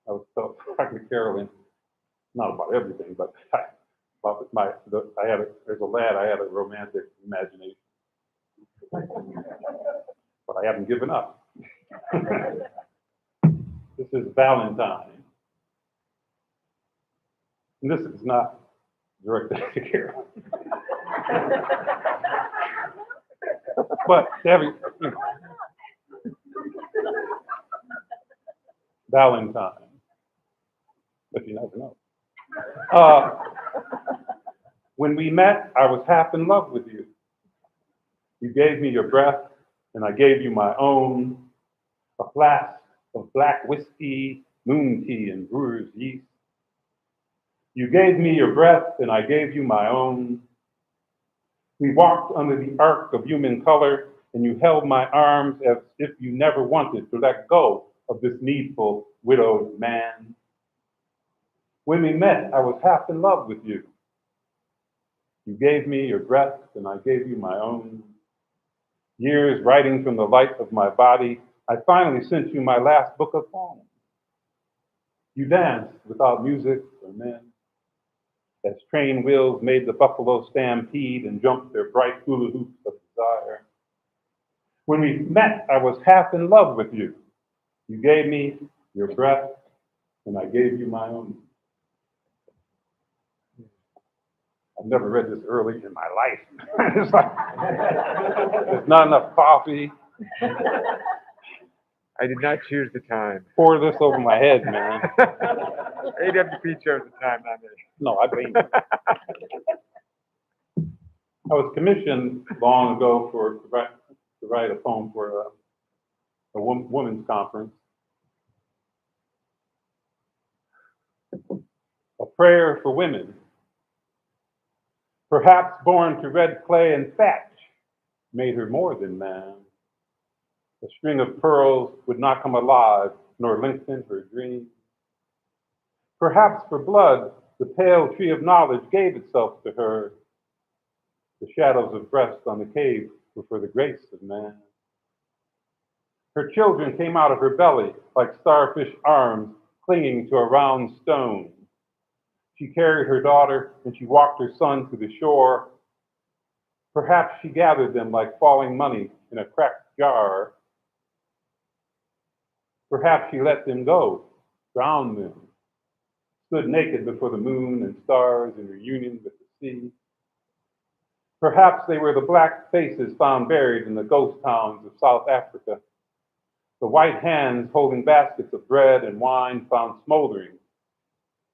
I was talking to Carolyn, not about everything, but about there's a lad, I had a romantic imagination. But I haven't given up. This is Valentine. And this is not directed to Carolyn. But every, Valentine. But you never know. When we met, I was half in love with you. You gave me your breath, and I gave you my own. A flask of black whiskey, moon tea, and brewer's yeast. You gave me your breath, and I gave you my own. We walked under the arc of human color, and you held my arms as if you never wanted to let go of this needful, widowed man. When we met, I was half in love with you. You gave me your breath, and I gave you my own. Years writing from the light of my body, I finally sent you my last book of poems. You danced without music or men, as train wheels made the buffalo stampede and jumped their bright hula hoops of desire. When we met, I was half in love with you. You gave me your breath, and I gave you my own. I've never read this early in my life. It's like, there's not enough coffee. I did not choose the time. Pour this over my head, man. AWP chose the time, not me. No, I blame you. I was commissioned long ago to write a poem for a women's conference. A prayer for women. Perhaps born to red clay and thatch made her more than man. A string of pearls would not come alive, nor lengthen her dream. Perhaps for blood, the pale tree of knowledge gave itself to her. The shadows of breast on the cave were for the grace of man. Her children came out of her belly like starfish arms clinging to a round stone. She carried her daughter and she walked her son to the shore. Perhaps she gathered them like falling money in a cracked jar. Perhaps she let them go, drowned them, stood naked before the moon and stars in reunion with the sea. Perhaps they were the black faces found buried in the ghost towns of South Africa, the white hands holding baskets of bread and wine found smoldering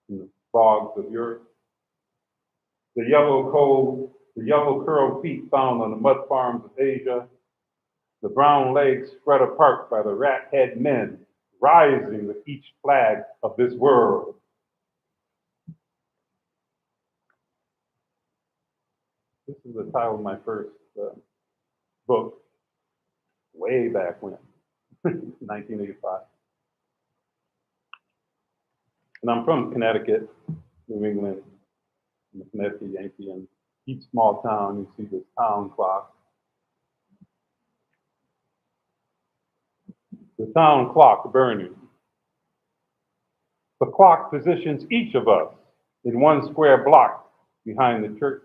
in the bogs of Europe, the yellow curled feet found on the mud farms of Asia, the brown legs spread apart by the rat-head men rising with each flag of this world. This is the title of my first book, way back when, 1985. And I'm from Connecticut, New England, I'm a Connecticut Yankee, and each small town, you see this town clock. The town clock burning. The clock positions each of us in one square block behind the church.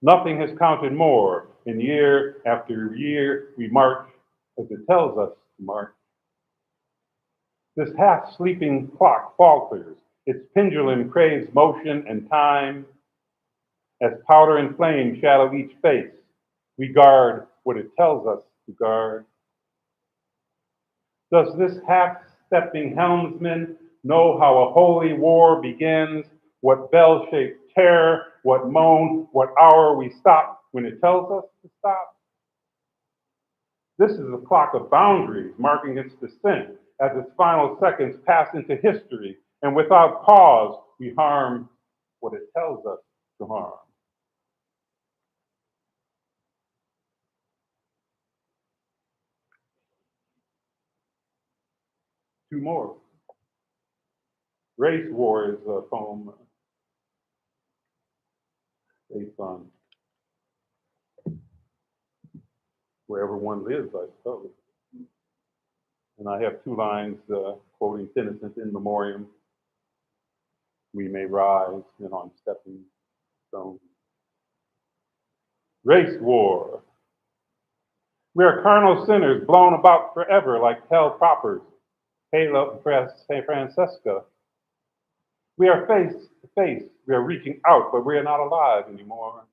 Nothing has counted more, and year after year we march as it tells us to march. This half-sleeping clock falters. Its pendulum craves motion and time. As powder and flame shadow each face, we guard what it tells us to guard. Does this half-stepping helmsman know how a holy war begins? What bell-shaped terror, what moan, what hour we stop when it tells us to stop? This is a clock of boundaries marking its descent as its final seconds pass into history, and without pause, we harm what it tells us to harm. Two more. Race War is a poem based on wherever one lives, I suppose. And I have two lines quoting Tennyson's In Memoriam. We may rise and on stepping stones. Race war. We are carnal sinners blown about forever like hell propers. Hail St. Francesca. We are face to face. We are reaching out, but we are not alive anymore.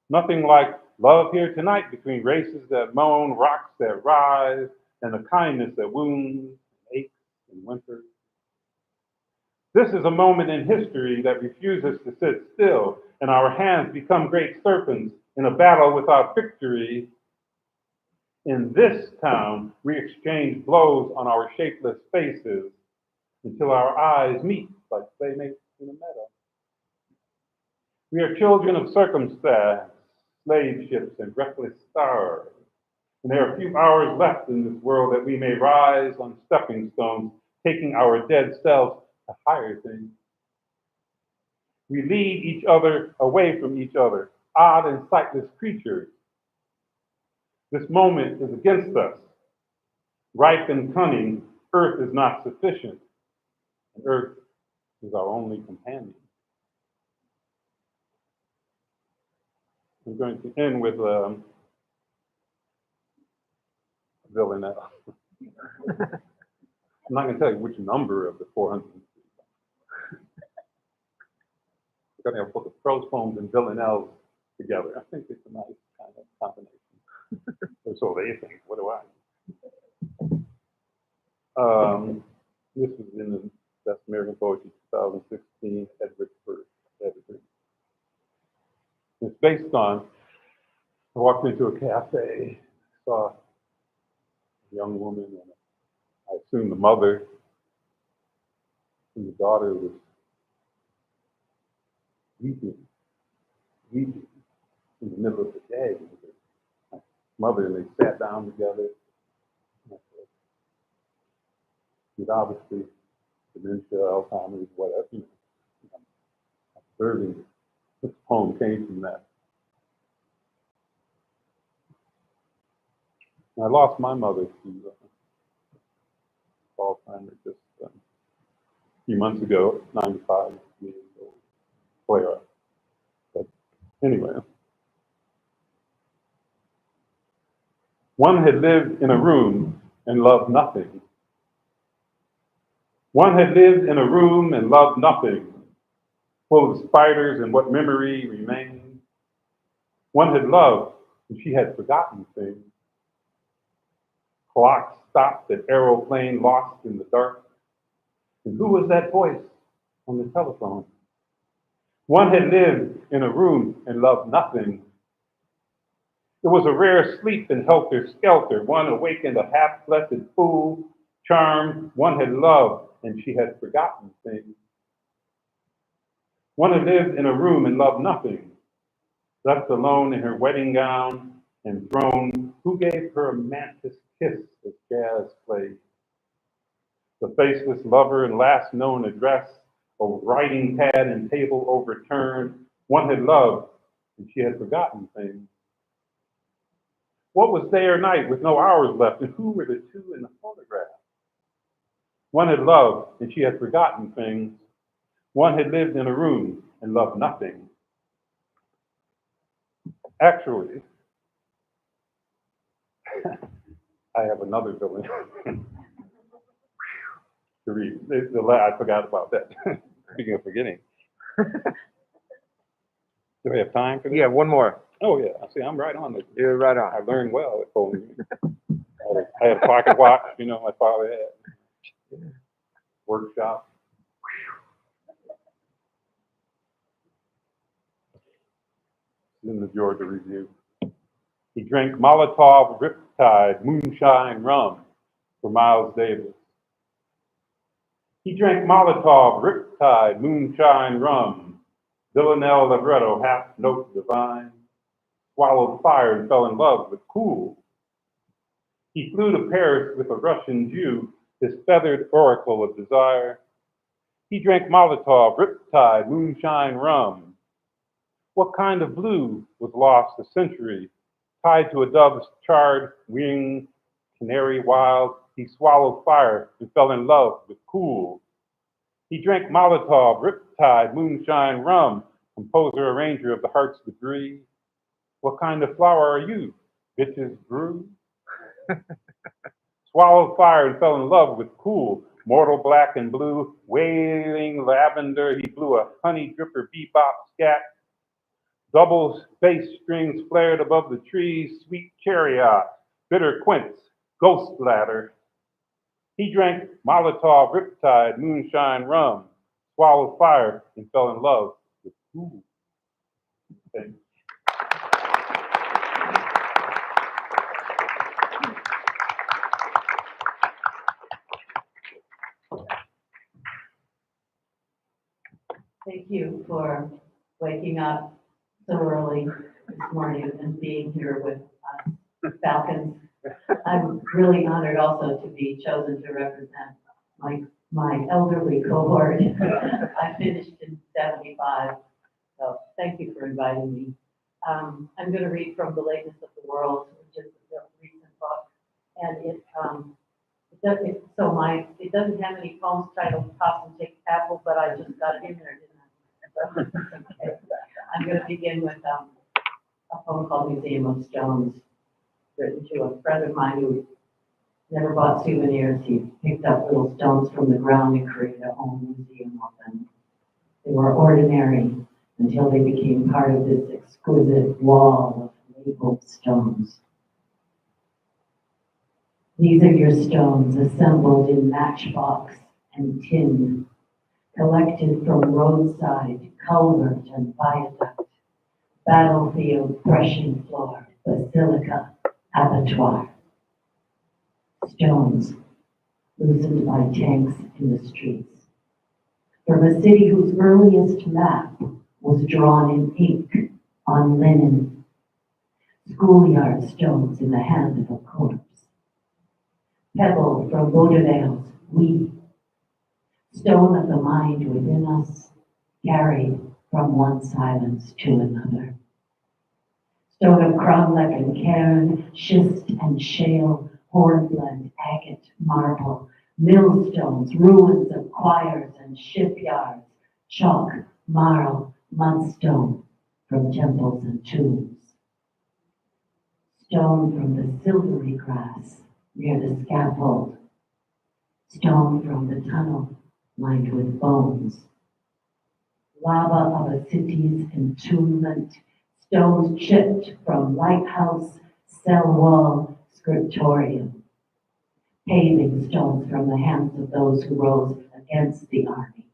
Nothing like love here tonight between races that moan, rocks that rise, and the kindness that wounds, aches, and whimpers. This is a moment in history that refuses to sit still, and our hands become great serpents in a battle without victory. In this town, we exchange blows on our shapeless faces until our eyes meet like playmates in a meadow. We are children of circumstance, slave ships, and reckless stars. And there are few hours left in this world that we may rise on stepping stones, taking our dead selves to higher things. We lead each other away from each other, odd and sightless creatures. This moment is against us. Ripe and cunning, earth is not sufficient, and earth is our only companion. I'm going to end with villanelle. I'm not going to tell you which number of the 400. We're going to have a book of prose poems and villanelles together. I think it's a nice kind of combination. Or so they think. What do I? This is in the Best American Poetry 2016, Edward First editor. It's based on, I walked into a cafe, saw a young woman, and I assumed the mother and the daughter was weeping in the middle of the day with her mother, and they sat down together. She'd obviously dementia, Alzheimer's, whatever, observing this poem came from that. And I lost my mother to Alzheimer's just a few months ago, 95 years old, flare up. But anyway, one had lived in a room and loved nothing. One had lived in a room and loved nothing, full of spiders and what memory remained. One had loved and she had forgotten things. Clock stopped at aeroplane lost in the dark. And who was that voice on the telephone? One had lived in a room and loved nothing. It was a rare sleep in helter-skelter. One awakened a half-blessed fool, charmed. One had loved and she had forgotten things. One had lived in a room and loved nothing, left alone in her wedding gown and throne. Who gave her a mantis kiss as jazz played? The faceless lover and last known address, a writing pad and table overturned. One had loved and she had forgotten things. What was day or night with no hours left, and who were the two in the photograph? One had loved and she had forgotten things. One had lived in a room and loved nothing. Actually, I have another villain. to read. I forgot about that. Speaking of forgetting. Do we have time for this? Yeah, one more. Oh, yeah. See, I'm right on this. You're right I on. learned well at Bowling Green. I had a pocket watch, you know, my father had. Workshop. In the Georgia Review. He drank Molotov, Riptide, Moonshine, Rum for Miles Davis. He drank Molotov, Riptide, Moonshine, Rum. Villanelle libretto, half note divine. Swallowed fire and fell in love with cool. He flew to Paris with a Russian Jew, his feathered oracle of desire. He drank Molotov, Riptide, Moonshine, Rum. What kind of blue was lost a century? Tied to a dove's charred wing, canary wild, he swallowed fire and fell in love with cool. He drank Molotov, Riptide, Moonshine, Rum, composer, arranger of the heart's debris. What kind of flower are you? Bitches brew? Swallowed fire and fell in love with cool. Mortal black and blue, wailing lavender, he blew a honey dripper bebop scat. Double bass strings flared above the trees, sweet chariot, bitter quince, ghost ladder. He drank Molotov, Riptide, Moonshine, Rum, swallowed fire, and fell in love with cool. Thank you. Thank you for waking up so early this morning and being here with us Falcons. I'm really honored also to be chosen to represent my elderly cohort. I finished in 75, so thank you for inviting me. I'm going to read from The Lateness of the World, which is a recent book, and it doesn't have any poems titled Possum Take Apple, but I just got it in there, didn't I? So, okay. I'm going to begin with a poem called Museum of Stones, written to a friend of mine who never bought souvenirs. He picked up little stones from the ground and created a home museum of them. They were ordinary until they became part of this exquisite wall of labeled stones. These are your stones, assembled in matchbox and tin, collected from roadside, culvert and viaduct, battlefield, threshing floor, basilica, abattoir. Stones loosened by tanks in the streets. From a city whose earliest map was drawn in ink on linen. Schoolyard stones in the hand of a corpse. Pebble from Baudelaire's we. Stone of the mind within us, carried from one silence to another. Stone of cromlech and cairn, schist and shale, hornblende, agate, marble, millstones, ruins of choirs and shipyards, chalk, marl, mudstone from temples and tombs. Stone from the silvery grass near the scaffold. Stone from the tunnel lined with bones. Lava of a city's entombment, stones chipped from lighthouse, cell wall, scriptorium. Paving stones from the hands of those who rose against the army.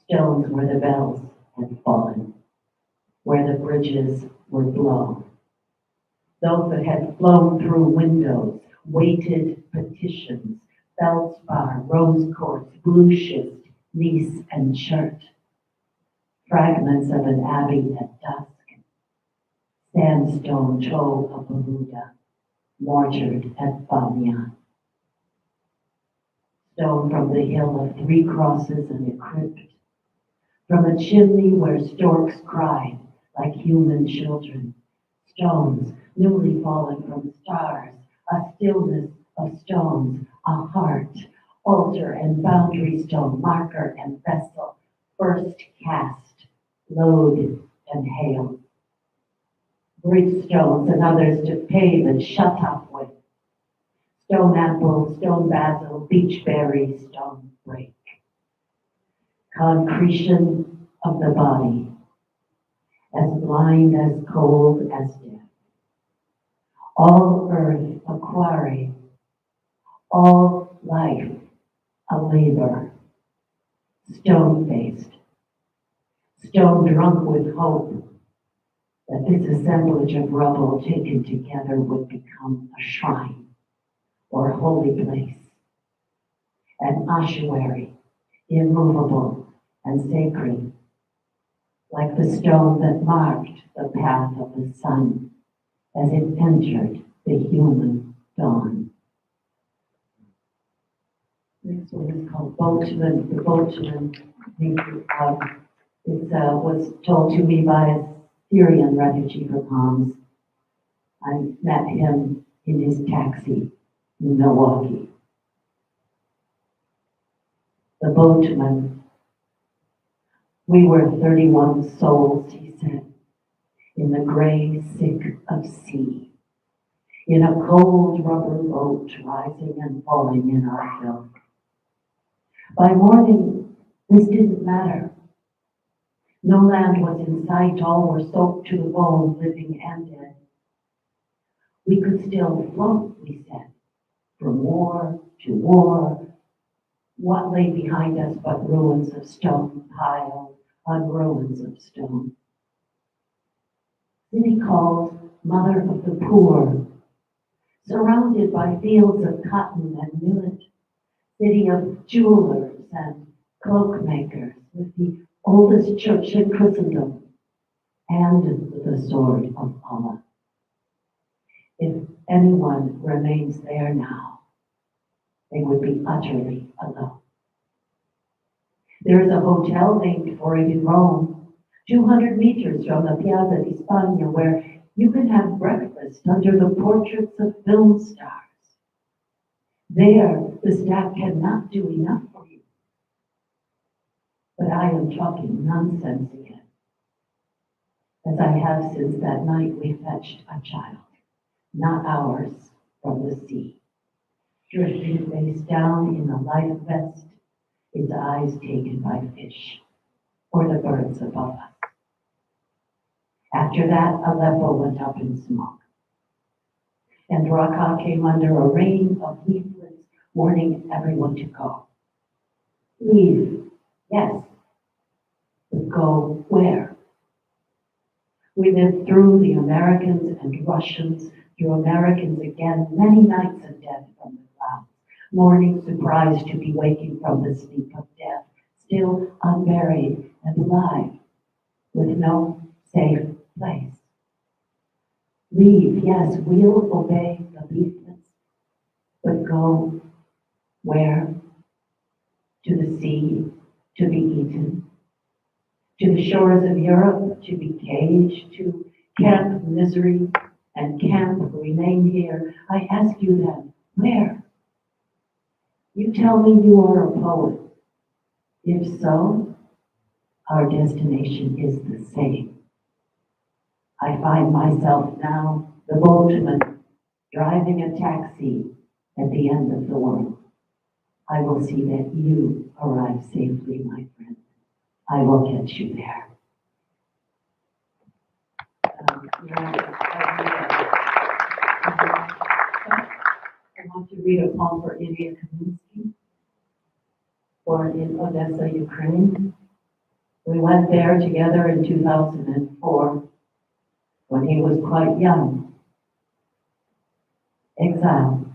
Stones where the bells had fallen, where the bridges were blown. Those that had flown through windows, weighted petitions, feldspar, rose quartz, blue schist, Nice and shirt. Fragments of an abbey at dusk. Sandstone toe of a Buddha, mortared at Bamiyan. Stone from the hill of 3 crosses and a crypt. From a chimney where storks cried like human children. Stones newly fallen from stars, a stillness of stones, a heart, altar and boundary stone, marker and vessel, first cast, load and hail. Bridge stones and others to pave and shut up with. stone apple, stone basil, beechberry, stone break. Concretion of the body, as blind, as cold as death. All earth a quarry, all life a labor. Stone-faced, stone drunk with hope that this assemblage of rubble taken together would become a shrine or holy place, an ossuary, immovable and sacred, like the stone that marked the path of the sun as it entered the human dawn. This one is called Boatman. The Boatman, it was told to me by a Syrian refugee from Homs. I met him in his taxi in Milwaukee. The Boatman. We were 31 souls, he said, in the gray sick of sea, in a cold rubber boat rising and falling in our filth. By morning, this didn't matter. No land was in sight, all were soaked to the bone, living and dead. We could still float, we said, from war to war. What lay behind us but ruins of stone piled on ruins of stone? City called Mother of the Poor, surrounded by fields of cotton and millet. City of jewelers and cloak makers, with the oldest church in Christendom, and the sword of Allah. If anyone remains there now, they would be utterly alone. There is a hotel named for it in Rome, 200 meters from the Piazza di Spagna, where you can have breakfast under the portraits of film stars. There, the staff cannot do enough for you. But I am talking nonsense again, as I have since that night we fetched a child, not ours, from the sea, drifting face down in a life vest, its eyes taken by fish or the birds above us. After that, Aleppo went up in smoke, and Raqqa came under a rain of leaflets warning everyone to go. Leave, yes, but go where? We lived through the Americans and Russians, through Americans again, many nights of death from the clouds, morning surprised to be waking from the sleep of death, still unburied and alive, with no safe place. Leave, yes, we'll obey the leaflets, but go where? To the sea, to be eaten, to the shores of Europe, to be caged, to Camp Misery and Camp Remain Here. I ask you then, where? You tell me you are a poet. If so, our destination is the same. I find myself now, the boatman, driving a taxi at the end of the world. I will see that you arrive safely, my friend. I will get you there. I want to read a poem for Ilya Kaminsky, born in Odessa, Ukraine. We went there together in 2004 when he was quite young. Exile.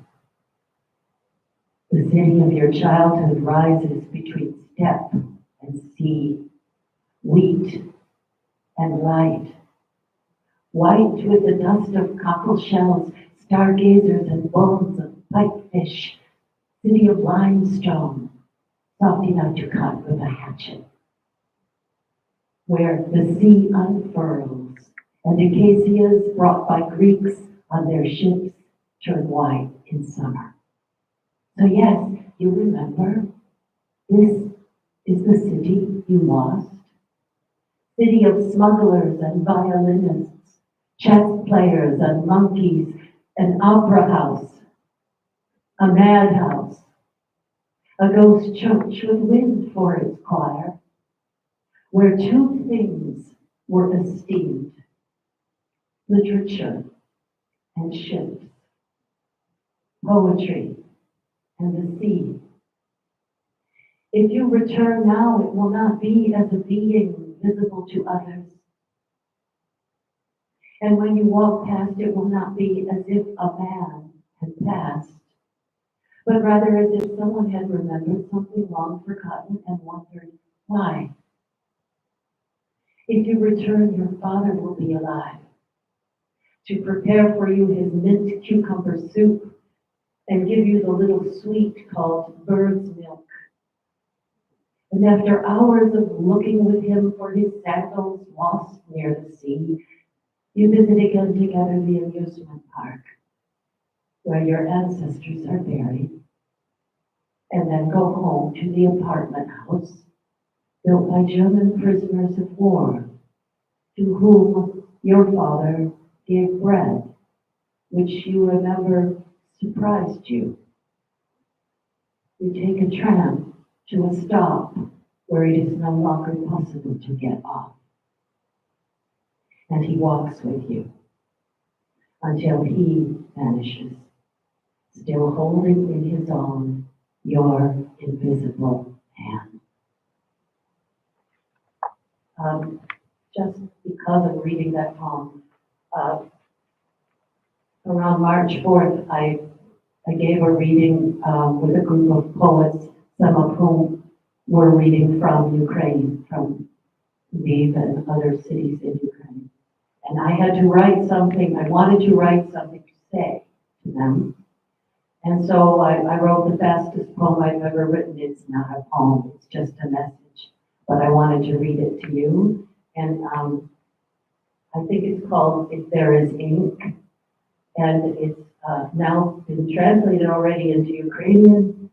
The city of your childhood rises between steppe and sea, wheat and light, white with the dust of cockle shells, stargazers and bones of pipefish, city of limestone, soft enough to cut with a hatchet, where the sea unfurls and acacias brought by Greeks on their ships turn white in summer. So yes, you remember, this is the city you lost. City of smugglers and violinists, chess players and monkeys, an opera house, a madhouse, a ghost church with wind for its choir, where two things were esteemed, literature and ships, poetry and the sea. If you return now, it will not be as a being visible to others. And when you walk past, it will not be as if a man had passed, but rather as if someone had remembered something long forgotten and wondered why. If you return, your father will be alive to prepare for you his mint cucumber soup and give you the little sweet called bird's milk. And after hours of looking with him for his sandals lost near the sea, you visit again together the amusement park where your ancestors are buried, and then go home to the apartment house built by German prisoners of war, to whom your father gave bread, which you remember surprised you. You take a tram to a stop where it is no longer possible to get off. And he walks with you until he vanishes, still holding in his own your invisible hand. Just because I'm reading that poem, around March 4th, I gave a reading with a group of poets, some of whom were reading from Ukraine, from Lviv and other cities in Ukraine. And I had to write something, I wanted to write something to say to them. And so I wrote the fastest poem I've ever written. It's not a poem, it's just a message. But I wanted to read it to you. And I think it's called If There Is Ink. And it's now been translated already into Ukrainian.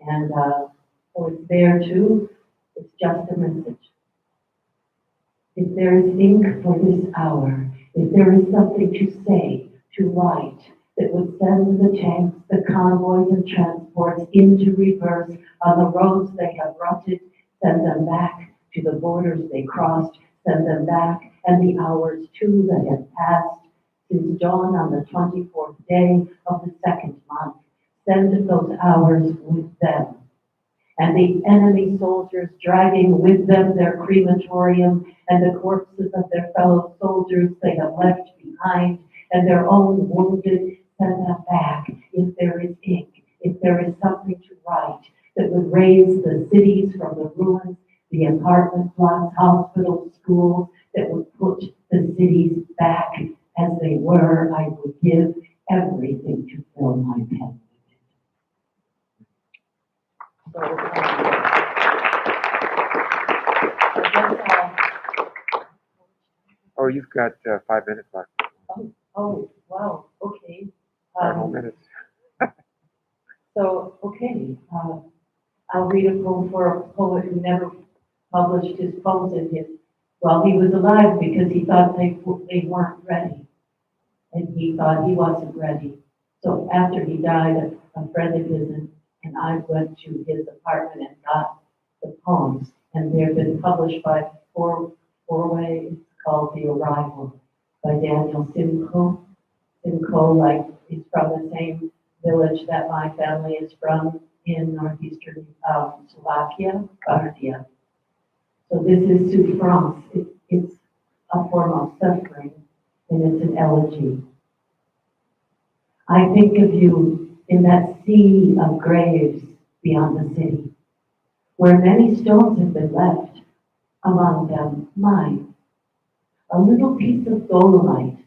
And so it's there too. It's just a message. If there is ink for this hour, if there is something to say, to write, that would send the tanks, the convoys and transports into reverse on the roads they have rutted, send them back to the borders they crossed, send them back, and the hours too that have passed since dawn on the 24th day of the second month, send those hours with them. And the enemy soldiers dragging with them their crematorium and the corpses of their fellow soldiers they have left behind, and their own wounded, send them back if there is ink, if there is something to write that would raise the cities from the ruins, the apartment blocks, hospitals, schools, that would put the cities back as they were. I would give everything to fill my pen with it. Oh, you've got 5 minutes left. Oh, wow, okay. 5 more minutes. So, okay, I'll read a poem for a poet who never published his poems in his, well, he was alive because he thought they weren't ready. And he thought he wasn't ready. So after he died, a friend of his and I went to his apartment and got the poems. And they've been published by four ways. It's called The Arrival by Daniel Simko. Simko, like, he's from the same village that my family is from in northeastern Slovakia, Bardia. So this is souffrance. It's a form of suffering, and it's an elegy. I think of you in that sea of graves beyond the city, where many stones have been left, among them mine. A little piece of dolomite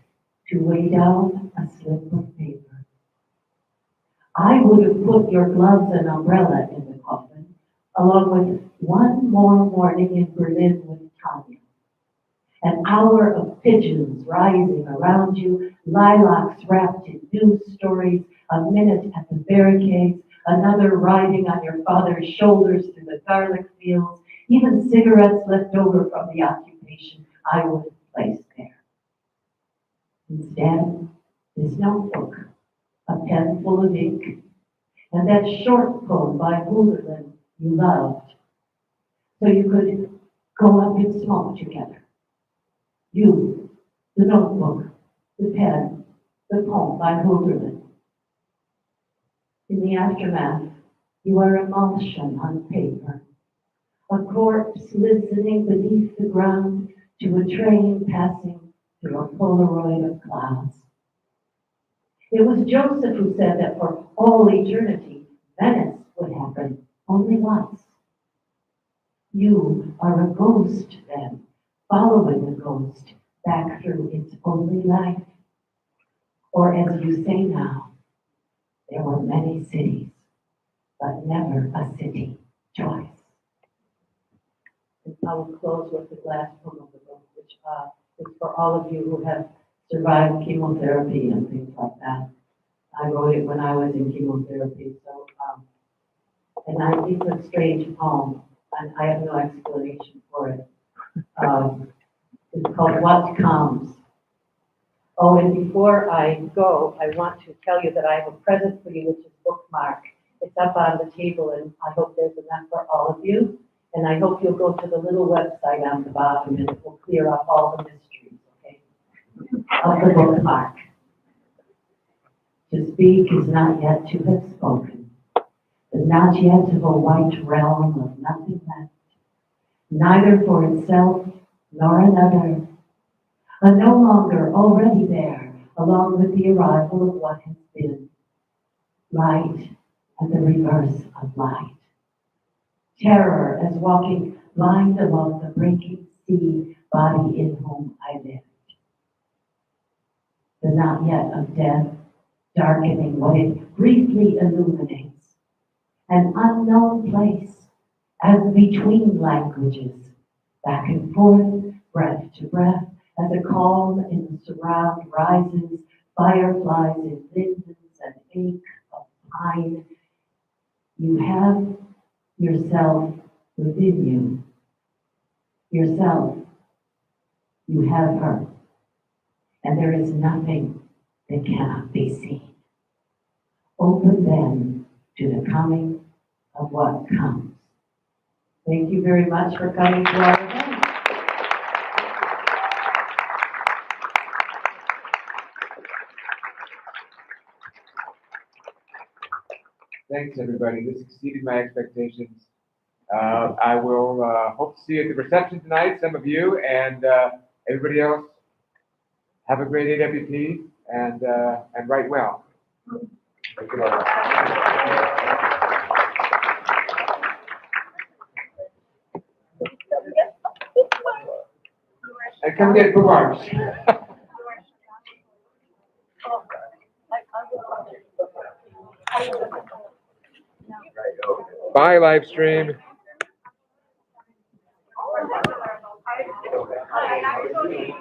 to weigh down a slip of paper. I would have put your gloves and umbrella in the coffin, along with one more morning in Berlin with Tanya. An hour of pigeons rising around you, lilacs wrapped in news stories, a minute at the barricades, another riding on your father's shoulders through the garlic fields, even cigarettes left over from the occupation I would have placed there. Instead, this notebook, a pen full of ink, and that short poem by Boatman you loved, so you could go up and smoke together. You, the notebook, the pen, the poem by Boatman. In the aftermath, you are emulsion on paper, a corpse listening beneath the ground to a train passing through a Polaroid of clouds. It was Joseph who said that for all eternity, Venice would happen only once. You are a ghost then, following the ghost back through its only life. Or as you say now, there were many cities, but never a city twice. And I will close with the last poem of the book, which is for all of you who have survived chemotherapy and things like that. I wrote it when I was in chemotherapy, so, and it's a strange poem, and I have no explanation for it. It's called What Comes. Oh, and before I go, I want to tell you that I have a present for you, which is bookmark. It's up on the table, and I hope there's enough for all of you. And I hope you'll go to the little website on the bottom, and it will clear up all the mysteries, okay? Of the bookmark. To speak is not yet to have spoken, but not yet of a white realm of nothing left, neither for itself nor another, a no longer already there, along with the arrival of what has been, light and the reverse of light. Terror as walking blind along the breaking sea, body in whom I lived. The not yet of death, darkening what it briefly illuminates. An unknown place, as between languages, back and forth, breath to breath, as a calm in the surround rises, fireflies in lindens and ache of pine. You have yourself within you. Yourself, you have her. And there is nothing that cannot be seen. Open then to the coming of what comes. Thank you very much for coming to our event. Thanks, everybody. This exceeded my expectations. I will hope to see you at the reception tonight, some of you, and everybody else. Have a great AWP and write well. Thank you all. And come get bookmarks. Bye, live stream.